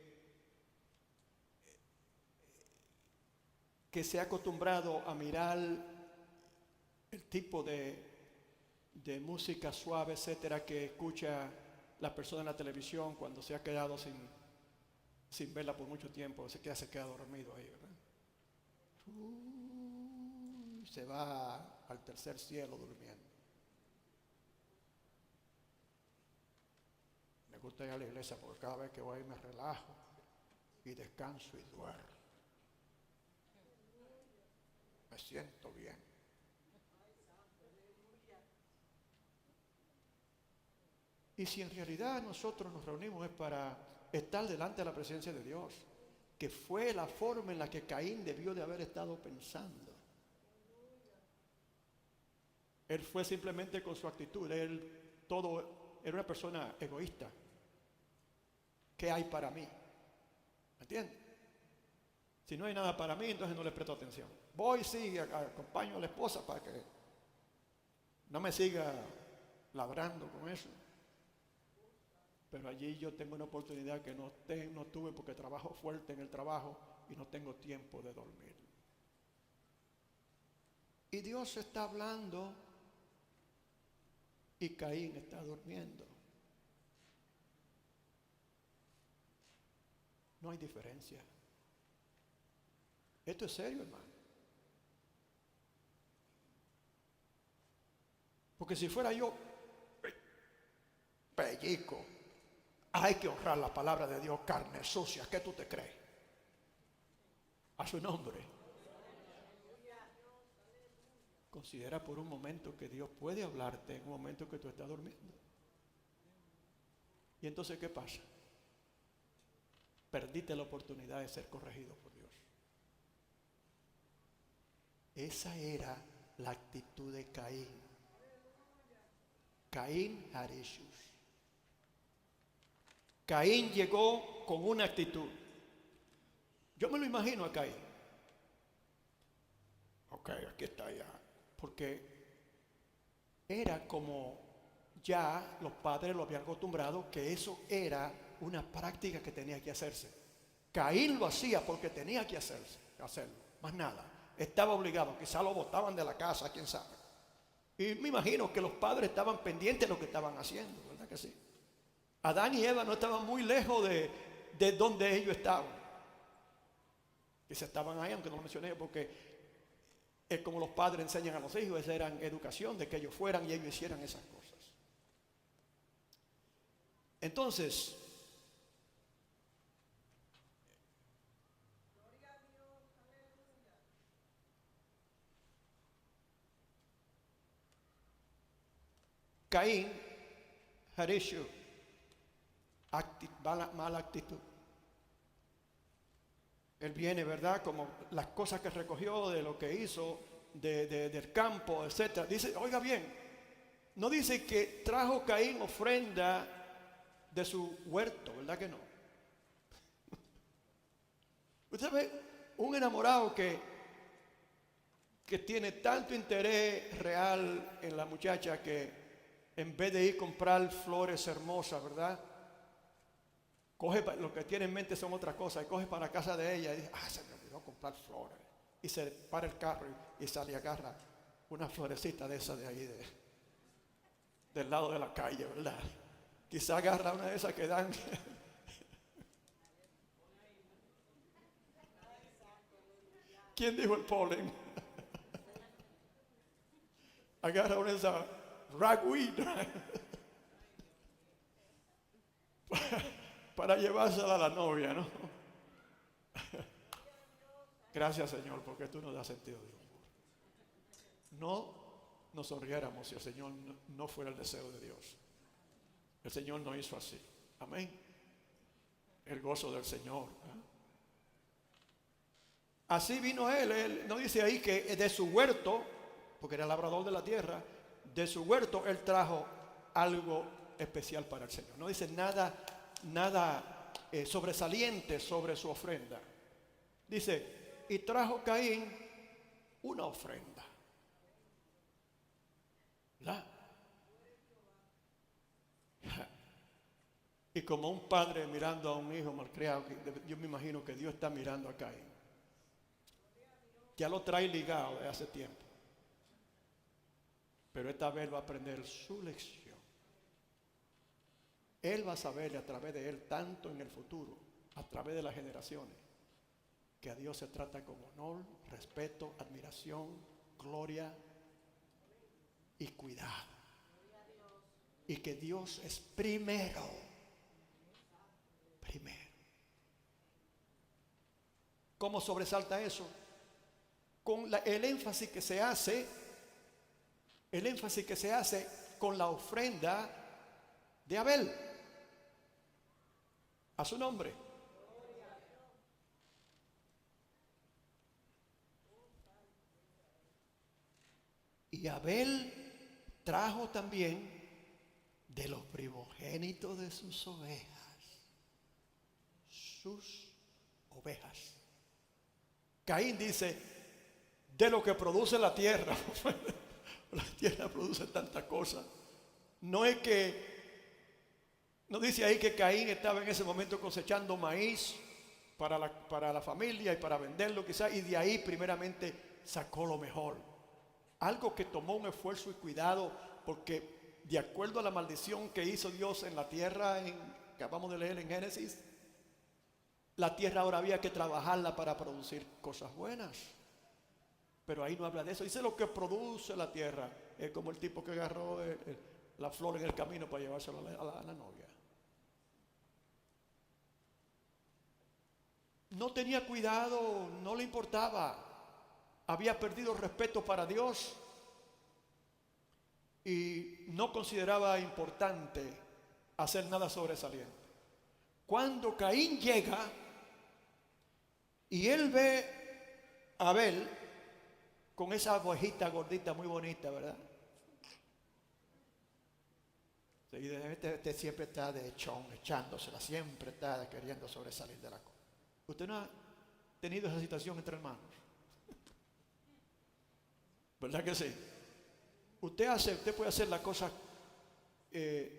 [SPEAKER 1] se ha acostumbrado a mirar el tipo de música suave, etcétera, que escucha la persona en la televisión cuando se ha quedado sin verla por mucho tiempo. Se queda dormido ahí, ¿verdad? Se va al tercer cielo durmiendo. Me gusta ir a la iglesia porque cada vez que voy me relajo y descanso y duermo. Me siento bien. Y si en realidad nosotros nos reunimos es para estar delante de la presencia de Dios, que fue la forma en la que Caín debió de haber estado pensando. Él fue simplemente con su actitud, era una persona egoísta. ¿Qué hay para mí? ¿Me entiendes? Si no hay nada para mí, entonces no le presto atención. Voy, sí, acompaño a la esposa para que no me siga ladrando con eso. Pero allí yo tengo una oportunidad que no tuve porque trabajo fuerte en el trabajo y no tengo tiempo de dormir. Y Dios está hablando y Caín está durmiendo. No hay diferencia. Esto es serio, hermano. Porque si fuera yo, pellico, hay que honrar la palabra de Dios, carne sucia. ¿Qué tú te crees? A su nombre. Considera por un momento que Dios puede hablarte en un momento que tú estás durmiendo. ¿Y entonces qué pasa? Perdiste la oportunidad de ser corregido por Dios. Esa era la actitud de Caín. Caín had issues. Caín llegó con una actitud. Yo me lo imagino a Caín. Ok, aquí está ya. Porque era como ya los padres lo habían acostumbrado que eso era una práctica que tenía que hacerse. Caín lo hacía porque tenía que hacerlo, más nada. Estaba obligado, quizá lo botaban de la casa, quién sabe. Y me imagino que los padres estaban pendientes de lo que estaban haciendo, ¿verdad que sí? Adán y Eva no estaban muy lejos de donde ellos estaban. Y se estaban ahí, aunque no lo mencioné, porque es como los padres enseñan a los hijos, esa era educación, de que ellos fueran y ellos hicieran esas cosas. Entonces, Caín had issue, mala actitud. Él viene, ¿verdad? Como las cosas que recogió, de lo que hizo, del campo, etc. Dice, oiga bien, no dice que trajo Caín ofrenda de su huerto, ¿verdad que no? Usted ve un enamorado que tiene tanto interés real en la muchacha que en vez de ir a comprar flores hermosas, ¿verdad? Coge, lo que tiene en mente son otras cosas, y coge para casa de ella y dice, se me olvidó comprar flores. Y se para el carro y sale y agarra una florecita de esas de ahí, del lado de la calle, ¿verdad? Quizá agarra una de esas que dan. ¿Quién dijo el polen? Agarra una de esas ragweed para llevársela a la novia, ¿no? Gracias, Señor, porque tú nos das sentido de humor. No nos sonriéramos si el Señor no fuera el deseo de Dios. El Señor no hizo así. Amén. El gozo del Señor. Así vino él no dice ahí que de su huerto, porque era labrador de la tierra, de su huerto él trajo algo especial para el Señor. No dice nada sobresaliente sobre su ofrenda. Dice, y trajo Caín una ofrenda. ¿Verdad? Y como un padre mirando a un hijo malcriado, yo me imagino que Dios está mirando a Caín. Ya lo trae ligado de hace tiempo. Pero esta vez va a aprender su lección. Él va a saber a través de él, tanto en el futuro, a través de las generaciones, que a Dios se trata con honor, respeto, admiración, gloria y cuidado. Y que Dios es primero. Primero. ¿Cómo sobresalta eso? Con el énfasis que se hace, con la ofrenda de Abel a su nombre. Y Abel trajo también de los primogénitos de sus ovejas. Caín dice, de lo que produce la tierra. La tierra produce tantas cosas. No es que Nos dice ahí que Caín estaba en ese momento cosechando maíz para la familia y para venderlo quizás, y de ahí primeramente sacó lo mejor. Algo que tomó un esfuerzo y cuidado, porque de acuerdo a la maldición que hizo Dios en la tierra, que acabamos de leer en Génesis, la tierra ahora había que trabajarla para producir cosas buenas. Pero ahí no habla de eso. Dice lo que produce la tierra. Es como el tipo que agarró la flor en el camino para llevársela a la novia. No tenía cuidado, no le importaba. Había perdido respeto para Dios y no consideraba importante hacer nada sobresaliente. Cuando Caín llega y él ve a Abel con esa ovejita gordita muy bonita, ¿verdad? Este siempre está de echón, echándosela, siempre está queriendo sobresalir de la cosa. ¿Usted no ha tenido esa situación entre hermanos? ¿Verdad que sí? Usted puede hacer la cosa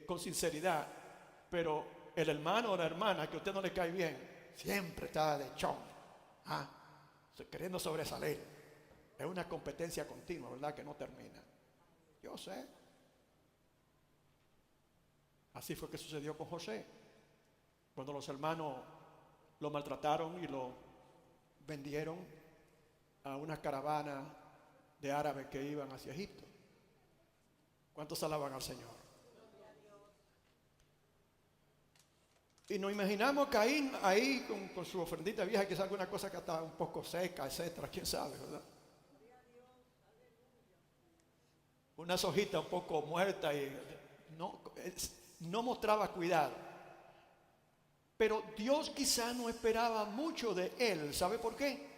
[SPEAKER 1] con sinceridad, pero el hermano o la hermana que a usted no le cae bien, siempre está de echón, queriendo sobresalir. Es una competencia continua, ¿verdad? Que no termina. Yo sé. Así fue que sucedió con José. Cuando los hermanos lo maltrataron y lo vendieron a una caravana de árabes que iban hacia Egipto. ¿Cuántos alaban al Señor? Y nos imaginamos a Caín ahí con su ofrendita vieja, que es alguna cosa que está un poco seca, etcétera, quién sabe, ¿verdad? Unas hojitas un poco muertas y no mostraba cuidado. Pero Dios quizá no esperaba mucho de él. ¿Sabe por qué?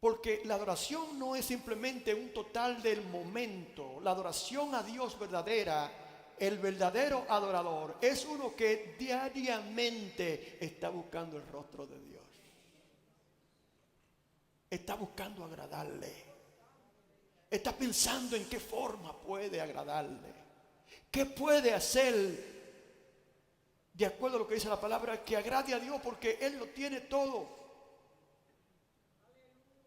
[SPEAKER 1] Porque la adoración no es simplemente un total del momento. La adoración a Dios verdadera, el verdadero adorador, es uno que diariamente está buscando el rostro de Dios. Está buscando agradarle. Está pensando en qué forma puede agradarle. ¿Qué puede hacer de acuerdo a lo que dice la palabra que agrade a Dios? Porque Él lo tiene todo.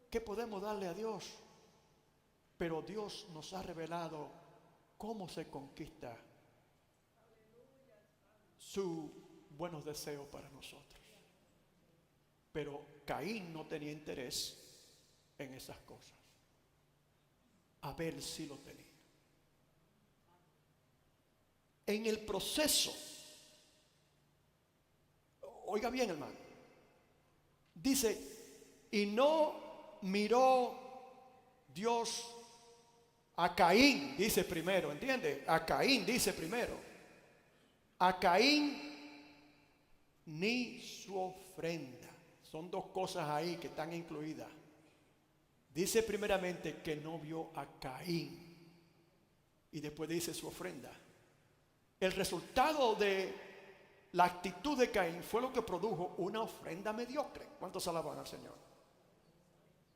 [SPEAKER 1] ¿Qué podemos darle a Dios? Pero Dios nos ha revelado cómo se conquista sus buenos deseos para nosotros. Pero Caín no tenía interés en esas cosas. Abel sí lo tenía. En el proceso, oiga bien, hermano, dice, y no miró Dios a Caín, dice primero, ¿entiende? A Caín dice primero. A Caín ni su ofrenda. Son dos cosas ahí que están incluidas. Dice primeramente que no vio a Caín y después dice su ofrenda. El resultado de la actitud de Caín fue lo que produjo una ofrenda mediocre. ¿Cuántos alaban al Señor?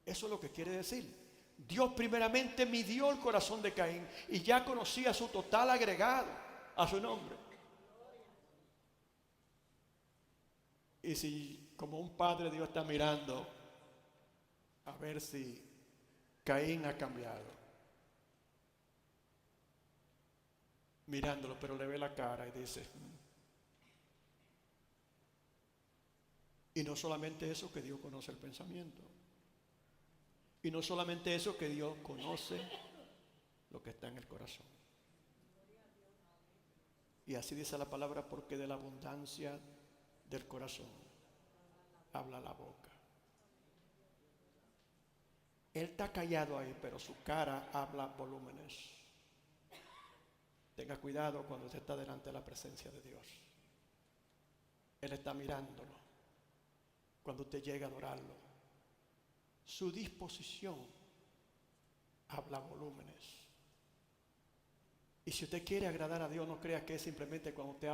[SPEAKER 1] Eso es lo que quiere decir. Dios primeramente midió el corazón de Caín y ya conocía su total agregado a su nombre. Y si como un padre Dios está mirando a ver si Caín ha cambiado, mirándolo, pero le ve la cara y dice, y no solamente eso, que Dios conoce el pensamiento, y no solamente eso, que Dios conoce lo que está en el corazón. Y así dice la palabra, porque de la abundancia del corazón habla la boca. Él está callado ahí, pero su cara habla volúmenes. Tenga cuidado cuando usted está delante de la presencia de Dios. Él está mirándolo. Cuando usted llega a adorarlo, su disposición habla volúmenes. Y si usted quiere agradar a Dios, no crea que es simplemente cuando usted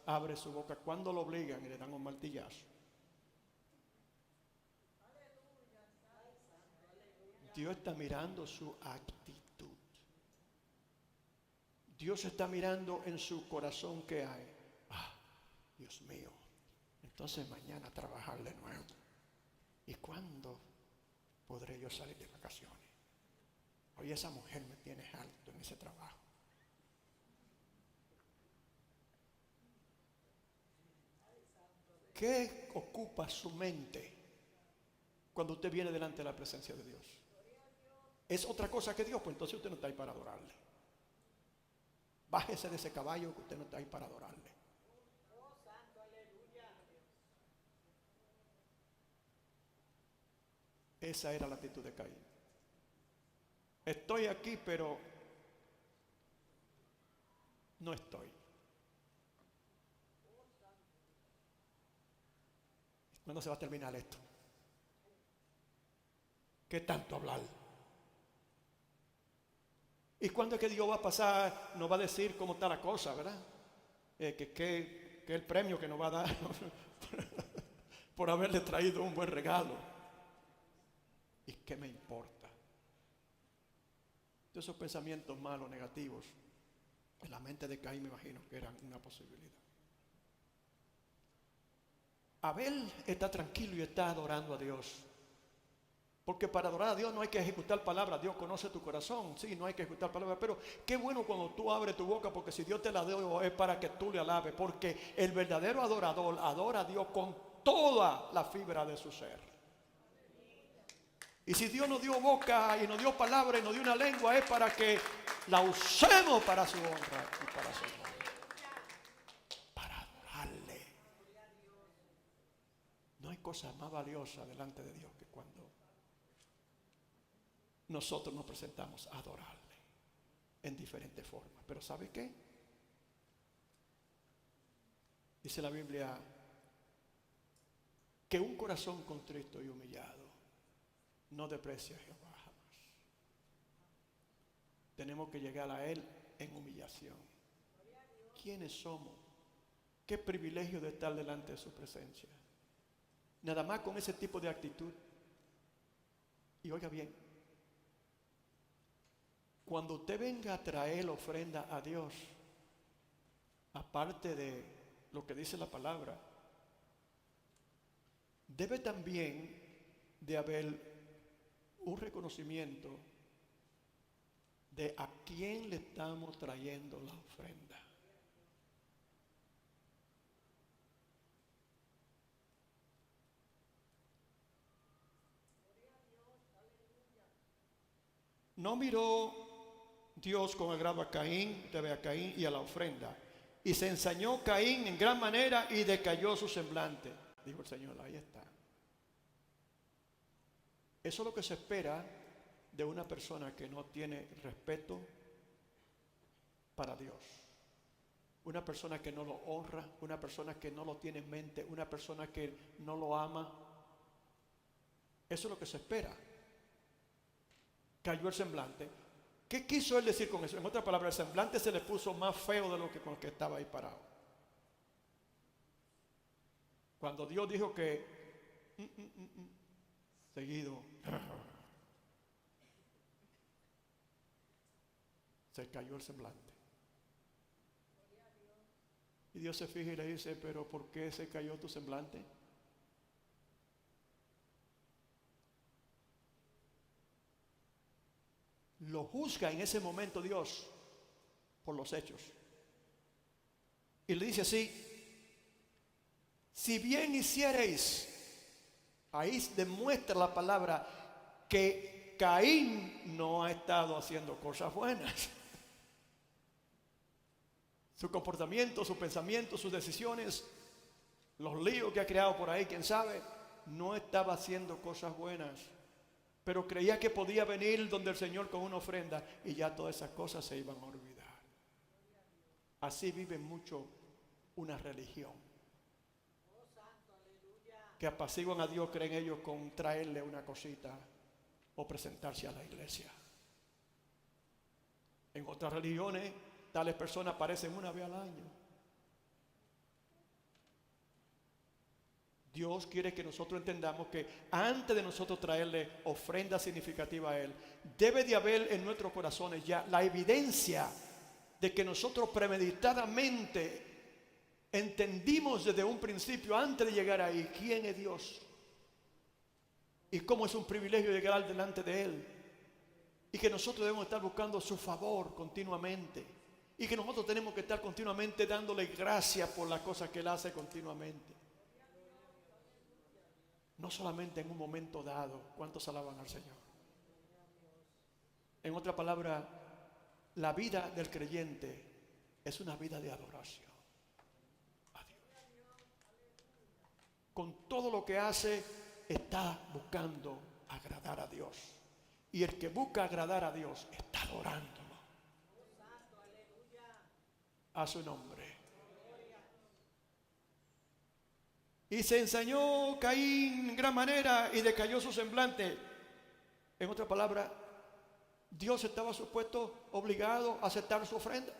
[SPEAKER 1] abre su boca, cuando lo obligan y le dan un martillazo. Dios está mirando su actitud. Dios está mirando en su corazón qué hay. Dios mío, entonces mañana trabajar de nuevo. ¿Y cuándo podré yo salir de vacaciones? Hoy esa mujer me tiene harto en ese trabajo. ¿Qué ocupa su mente cuando usted viene delante de la presencia de Dios? ¿Es otra cosa que Dios? Pues entonces usted no está ahí para adorarle. Bájese de ese caballo que usted no está ahí para adorarle. Esa era la actitud de Caín. Estoy aquí, pero no estoy. ¿Cuándo se va a terminar esto? ¿Qué tanto hablar? ¿Y cuándo es que Dios va a pasar? Nos va a decir cómo está la cosa, ¿verdad? Que el premio que nos va a dar por haberle traído un buen regalo. ¿Y qué me importa? Todos esos pensamientos malos, negativos, en la mente de Caín me imagino que eran una posibilidad. Abel está tranquilo y está adorando a Dios. Porque para adorar a Dios no hay que ejecutar palabras. Dios conoce tu corazón. Sí, no hay que ejecutar palabras. Pero qué bueno cuando tú abres tu boca, porque si Dios te la dio es para que tú le alabes. Porque el verdadero adorador adora a Dios con toda la fibra de su ser. Y si Dios nos dio boca y nos dio palabra y nos dio una lengua, es para que la usemos para su honra y para su gloria. Para adorarle. No hay cosa más valiosa delante de Dios que cuando nosotros nos presentamos a adorarle en diferentes formas. Pero ¿sabe qué? Dice la Biblia que un corazón contrito y humillado no desprecia a Jehová jamás. Tenemos que llegar a Él en humillación. ¿Quiénes somos? Qué privilegio de estar delante de su presencia. Nada más con ese tipo de actitud. Y oiga bien, cuando usted venga a traer ofrenda a Dios, aparte de lo que dice la palabra, debe también de haber un reconocimiento de a quién le estamos trayendo la ofrenda. No miró Dios con agrado a Caín, usted ve a Caín y a la ofrenda. Y se ensañó Caín en gran manera y decayó su semblante. Dijo el Señor, ahí está. Eso es lo que se espera de una persona que no tiene respeto para Dios. Una persona que no lo honra, una persona que no lo tiene en mente, una persona que no lo ama. Eso es lo que se espera. Cayó el semblante. ¿Qué quiso él decir con eso? En otras palabras, el semblante se le puso más feo de lo que con el que estaba ahí parado. Cuando Dios dijo que seguido se cayó el semblante. Y Dios se fija y le dice, pero ¿por qué se cayó tu semblante? Lo juzga en ese momento Dios por los hechos. Y le dice así, si bien hiciereis, ahí demuestra la palabra que Caín no ha estado haciendo cosas buenas. Su comportamiento, su pensamiento, sus decisiones, los líos que ha creado por ahí, quién sabe, no estaba haciendo cosas buenas. Pero creía que podía venir donde el Señor con una ofrenda y ya todas esas cosas se iban a olvidar. Así vive mucho una religión. Que apaciguan a Dios, creen ellos, con traerle una cosita o presentarse a la iglesia. En otras religiones, tales personas aparecen una vez al año. Dios quiere que nosotros entendamos que antes de nosotros traerle ofrenda significativa a Él, debe de haber en nuestros corazones ya la evidencia de que nosotros premeditadamente entendimos desde un principio, antes de llegar ahí, quién es Dios y cómo es un privilegio llegar delante de Él, y que nosotros debemos estar buscando su favor continuamente, y que nosotros tenemos que estar continuamente dándole gracias por las cosas que Él hace continuamente, no solamente en un momento dado. ¿Cuántos alaban al Señor? En otra palabra, la vida del creyente es una vida de adoración a Dios. Con todo lo que hace, está buscando agradar a Dios. Y el que busca agradar a Dios está adorándolo a su nombre. Y se ensañó Caín en gran manera y decayó su semblante. En otra palabra, Dios estaba supuesto, obligado a aceptar su ofrenda.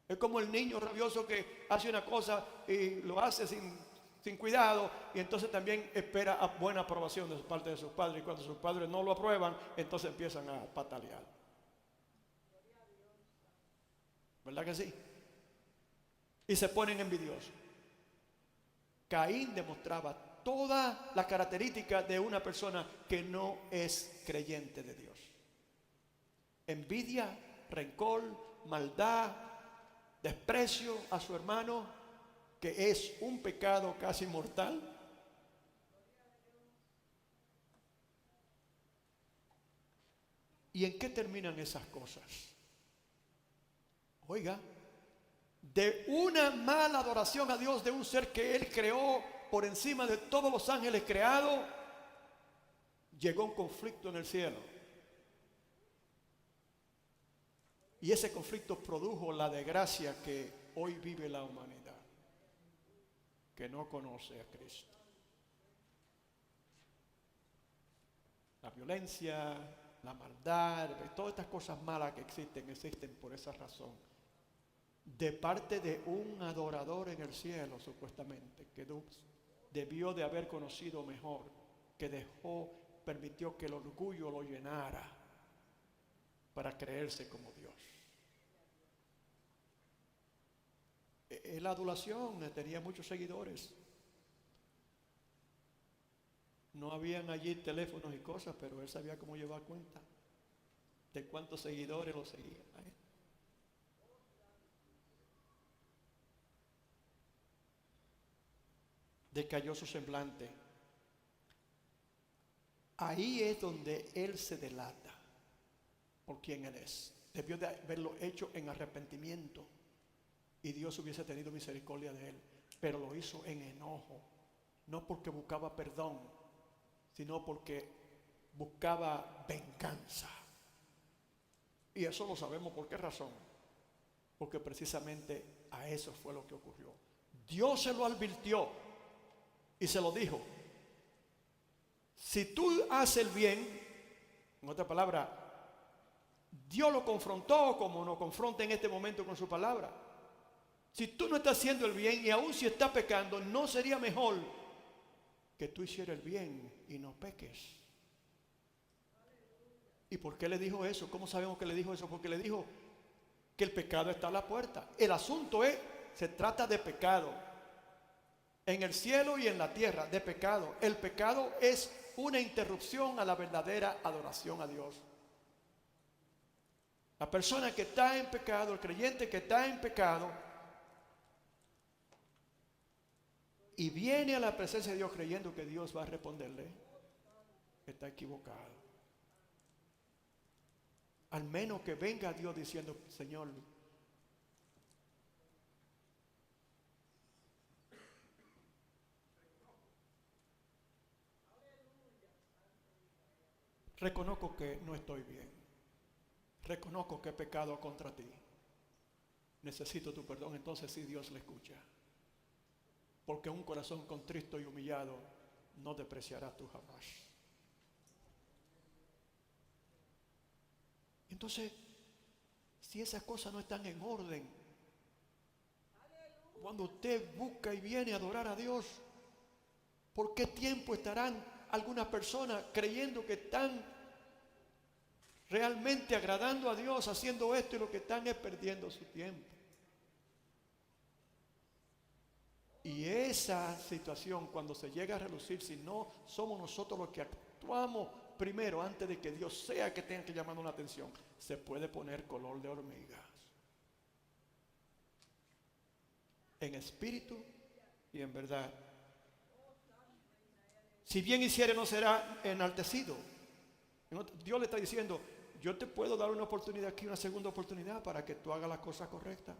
[SPEAKER 1] Es como el niño rabioso que hace una cosa y lo hace sin cuidado, y entonces también espera a buena aprobación de parte de sus padres, y cuando sus padres no lo aprueban, entonces empiezan a patalear. ¿Verdad que sí? Y se ponen envidiosos. Caín demostraba todas las características de una persona que no es creyente de Dios: envidia, rencor, maldad, desprecio a su hermano, que es un pecado casi mortal. ¿Y en qué terminan esas cosas? Oiga, de una mala adoración a Dios de un ser que Él creó por encima de todos los ángeles creados, llegó un conflicto en el cielo. Y ese conflicto produjo la desgracia que hoy vive la humanidad, que no conoce a Cristo. La violencia, la maldad, todas estas cosas malas que existen por esa razón. De parte de un adorador en el cielo, supuestamente, que debió de haber conocido mejor, que permitió que el orgullo lo llenara para creerse como Dios. La adulación tenía muchos seguidores. No habían allí teléfonos y cosas, pero él sabía cómo llevar cuenta de cuántos seguidores lo seguían a él. Decayó su semblante. Ahí es donde él se delata por quién él es. Debió de haberlo hecho en arrepentimiento y Dios hubiese tenido misericordia de él, pero lo hizo en enojo, no porque buscaba perdón, sino porque buscaba venganza. Y eso lo sabemos por qué razón, porque precisamente a eso fue lo que ocurrió. Dios se lo advirtió y se lo dijo: si tú haces el bien, en otra palabra, Dios lo confrontó como nos confronta en este momento con su palabra. Si tú no estás haciendo el bien y aún si estás pecando, ¿no sería mejor que tú hicieras el bien y no peques? ¿Y por qué le dijo eso? ¿Cómo sabemos que le dijo eso? Porque le dijo que el pecado está a la puerta. El asunto se trata de pecado en el cielo y en la tierra, de pecado. El pecado es una interrupción a la verdadera adoración a Dios. La persona que está en pecado, el creyente que está en pecado y viene a la presencia de Dios creyendo que Dios va a responderle, está equivocado. Al menos que venga a Dios diciendo: Señor, reconozco que no estoy bien, reconozco que he pecado contra ti, necesito tu perdón. Entonces sí, Dios le escucha, porque un corazón contrito y humillado no despreciará tú jamás. Entonces, si esas cosas no están en orden, cuando usted busca y viene a adorar a Dios, ¿por qué tiempo estarán algunas personas creyendo que están realmente agradando a Dios haciendo esto, y lo que están es perdiendo su tiempo? Y esa situación, cuando se llega a relucir, si no somos nosotros los que actuamos primero antes de que Dios sea que tenga que llamarnos la atención, se puede poner color de hormigas. En espíritu y en verdad. Si bien hiciere, no será enaltecido. Dios le está diciendo, yo te puedo dar una oportunidad aquí, una segunda oportunidad para que tú hagas las cosas correctas.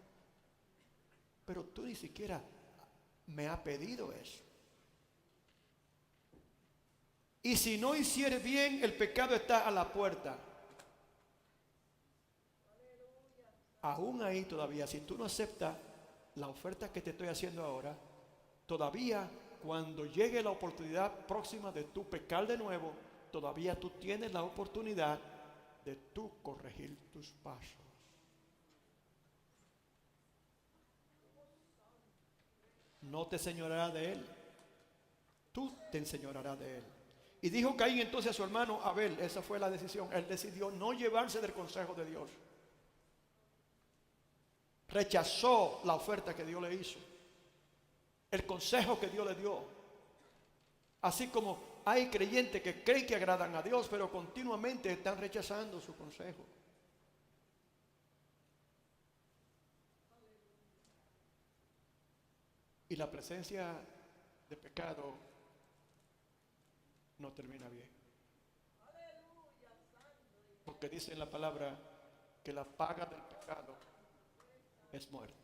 [SPEAKER 1] Pero tú ni siquiera me has pedido eso. Y si no hiciere bien, el pecado está a la puerta. Aún ahí todavía, si tú no aceptas la oferta que te estoy haciendo ahora, todavía cuando llegue la oportunidad próxima de tú pecar de nuevo, todavía tú tienes la oportunidad de tú corregir tus pasos. No te enseñarás de él, tú te enseñarás de él. Y dijo Caín entonces a su hermano Abel, esa fue la decisión, él decidió no llevarse del consejo de Dios. Rechazó la oferta que Dios le hizo, el consejo que Dios le dio. Así como hay creyentes que creen que agradan a Dios, pero continuamente están rechazando su consejo. Y la presencia de pecado no termina bien. Porque dice en la palabra que la paga del pecado es muerte.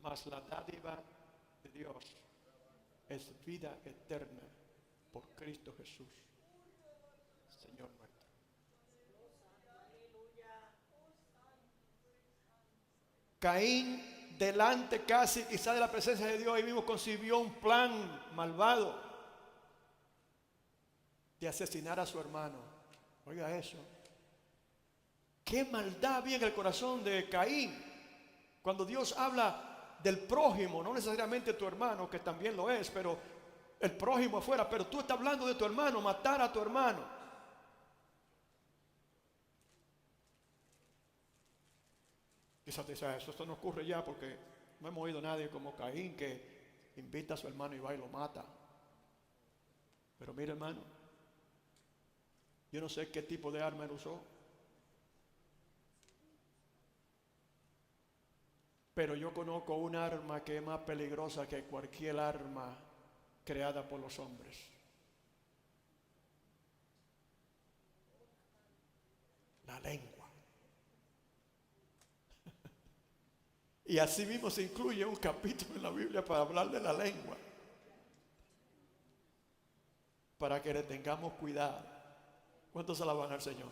[SPEAKER 1] Mas la dádiva de Dios es vida eterna por Cristo Jesús, Señor nuestro. Caín, delante casi quizá de la presencia de Dios, ahí mismo concibió un plan malvado de asesinar a su hermano. Oiga eso. Qué maldad había en el corazón de Caín. Cuando Dios habla del prójimo, no necesariamente tu hermano, que también lo es, pero el prójimo afuera, pero tú estás hablando de tu hermano, matar a tu hermano. Quizás te dice, esto no ocurre ya porque no hemos oído a nadie como Caín que invita a su hermano y va y lo mata. Pero mira, hermano, yo no sé qué tipo de arma él usó, pero yo conozco un arma que es más peligrosa que cualquier arma creada por los hombres. La lengua. Y así mismo se incluye un capítulo en la Biblia para hablar de la lengua, para que le tengamos cuidado. ¿Cuántos alaban al Señor?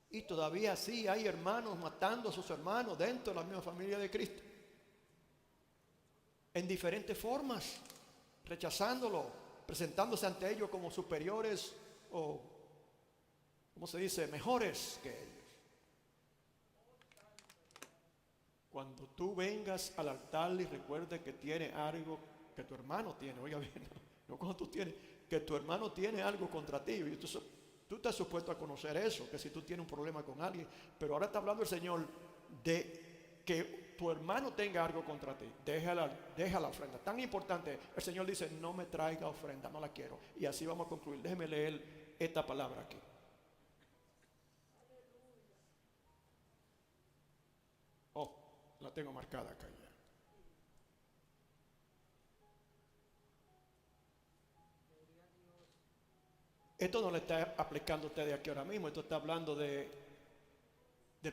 [SPEAKER 1] Y todavía sí hay hermanos matando a sus hermanos dentro de la misma familia de Cristo, en diferentes formas, rechazándolo, presentándose ante ellos como superiores o, ¿cómo se dice?, mejores que ellos. Cuando tú vengas al altar y recuerdes que tiene algo que tu hermano tiene, oiga bien, no cuando tú tienes, que tu hermano tiene algo contra ti, y tú estás supuesto a conocer eso, que si tú tienes un problema con alguien, pero ahora está hablando el Señor de que tu hermano tenga algo contra ti, deja la ofrenda. Tan importante, el Señor dice, no me traiga ofrenda, no la quiero. Y así vamos a concluir. Déjeme leer esta palabra aquí. Oh, la tengo marcada acá ya. Esto no le está aplicando a usted de aquí ahora mismo, esto está hablando del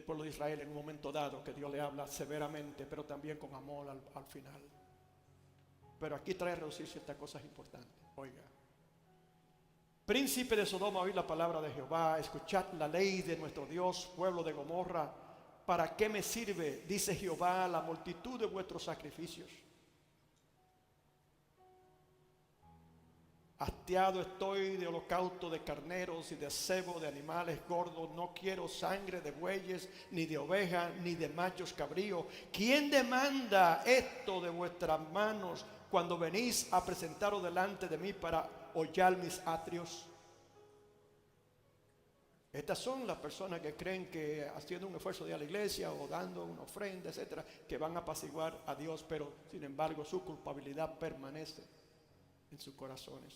[SPEAKER 1] pueblo de Israel en un momento dado, que Dios le habla severamente, pero también con amor al final. Pero aquí trae a reducir ciertas cosas importantes. Oiga, príncipe de Sodoma, oíd la palabra de Jehová, escuchad la ley de nuestro Dios, pueblo de Gomorra. ¿Para qué me sirve, dice Jehová, la multitud de vuestros sacrificios? Hastiado estoy de holocausto de carneros y de cebo de animales gordos. No quiero sangre de bueyes, ni de ovejas, ni de machos cabríos. ¿Quién demanda esto de vuestras manos cuando venís a presentaros delante de mí para hollar mis atrios? Estas son las personas que creen que haciendo un esfuerzo de ir a la iglesia o dando una ofrenda, etcétera, que van a apaciguar a Dios, pero sin embargo su culpabilidad permanece en sus corazones.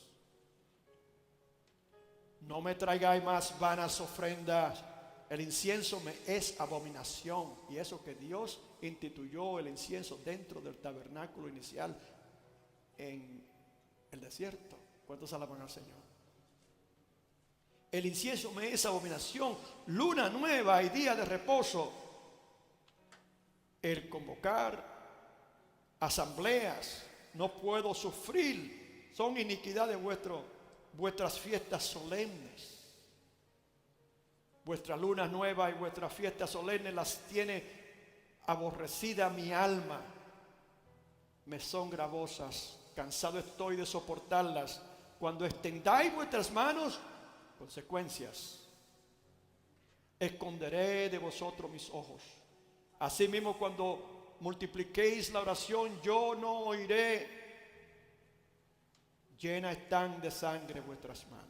[SPEAKER 1] No me traigáis más vanas ofrendas. El incienso me es abominación. Y eso que Dios instituyó el incienso dentro del tabernáculo inicial en el desierto. ¿Cuántos alaban al Señor? El incienso me es abominación. Luna nueva y día de reposo. El convocar asambleas no puedo sufrir. Son iniquidad de vuestras fiestas solemnes. Vuestra luna nueva y vuestras fiestas solemnes las tiene aborrecida mi alma. Me son gravosas. Cansado estoy de soportarlas. Cuando extendáis vuestras manos, consecuencias. Esconderé de vosotros mis ojos. Asimismo, cuando multipliquéis la oración, yo no oiré. Llenas están de sangre vuestras manos.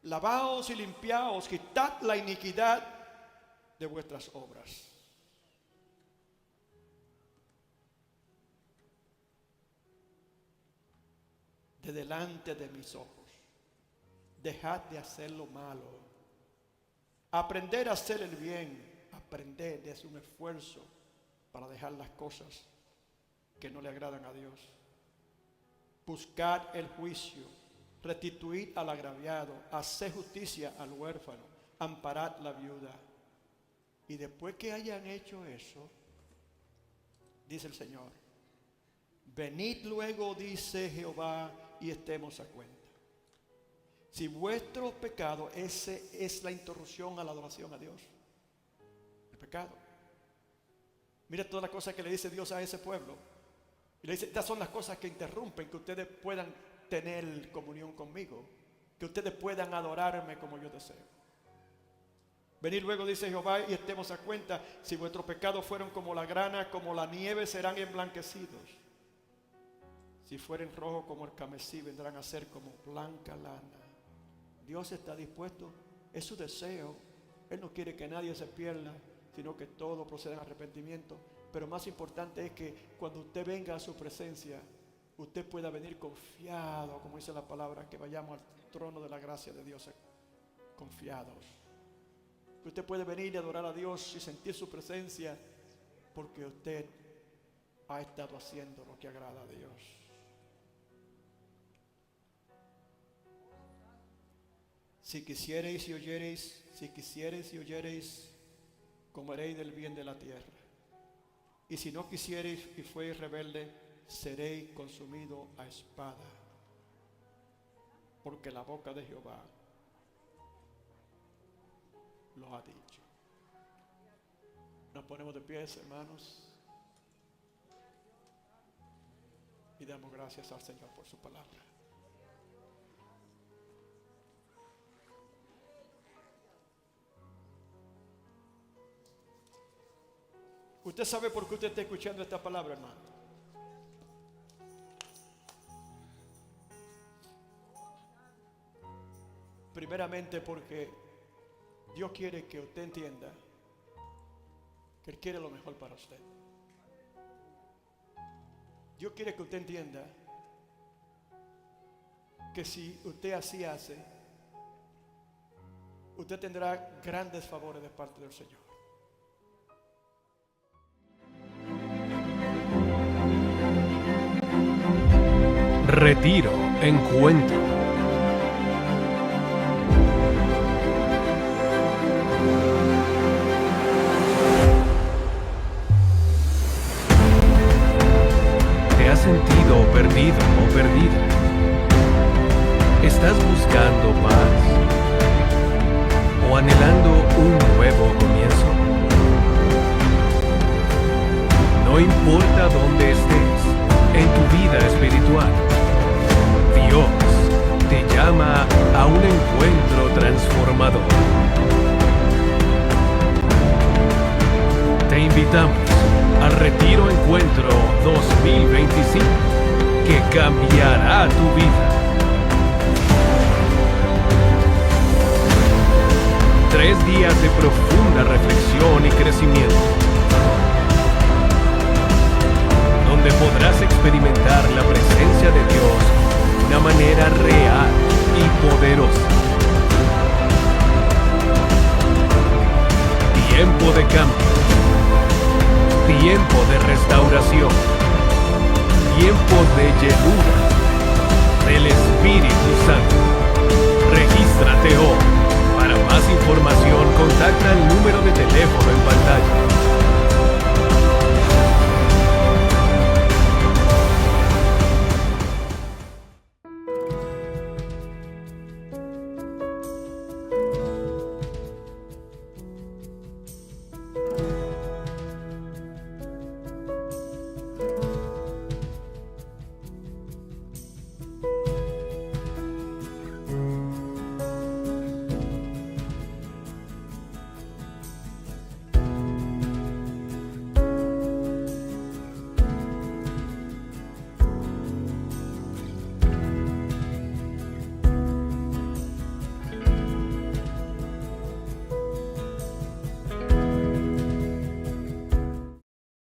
[SPEAKER 1] Lavaos y limpiaos, quitad la iniquidad de vuestras obras. De delante de mis ojos. Dejad de hacer lo malo. Aprender a hacer el bien. Aprender es un esfuerzo para dejar las cosas que no le agradan a Dios. Buscad el juicio, restituid al agraviado, haced justicia al huérfano, amparad la viuda. Y después que hayan hecho eso, dice el Señor, venid luego, dice Jehová, y estemos a cuenta. Si vuestro pecado, ese es la interrupción a la adoración a Dios. El pecado. Mira todas las cosas que le dice Dios a ese pueblo. Y le dice, estas son las cosas que interrumpen que ustedes puedan tener comunión conmigo, que ustedes puedan adorarme como yo deseo. Venid luego, dice Jehová, y estemos a cuenta. Si vuestros pecados fueron como la grana, como la nieve, serán emblanquecidos. Si fueren rojos como el carmesí, vendrán a ser como blanca lana. Dios está dispuesto, es su deseo. Él no quiere que nadie se pierda, sino que todos procedan a arrepentimiento. Pero más importante es que cuando usted venga a su presencia, usted pueda venir confiado, como dice la palabra, que vayamos al trono de la gracia de Dios confiados. Que usted puede venir y adorar a Dios y sentir su presencia, porque usted ha estado haciendo lo que agrada a Dios. Si quisiereis y oyereis, comeréis del bien de la tierra. Y si no quisiereis y fuereis rebelde, seréis consumido a espada. Porque la boca de Jehová lo ha dicho. Nos ponemos de pies, hermanos, y damos gracias al Señor por su palabra. ¿Usted sabe por qué usted está escuchando esta palabra, hermano? Primeramente porque Dios quiere que usted entienda que Él quiere lo mejor para usted. Dios quiere que usted entienda que si usted así hace, usted tendrá grandes favores de parte del Señor.
[SPEAKER 2] Retiro, encuentro. ¿Te has sentido perdido o perdida? ¿Estás buscando paz o anhelando un nuevo comienzo? No importa dónde estés en tu vida espiritual, Dios te llama a un encuentro transformador. Te invitamos al Retiro Encuentro 2025, que cambiará tu vida. 3 días de profunda reflexión y crecimiento, donde podrás experimentar la presencia de Dios de una manera real y poderosa. Tiempo de cambio, tiempo de restauración, tiempo de llenura.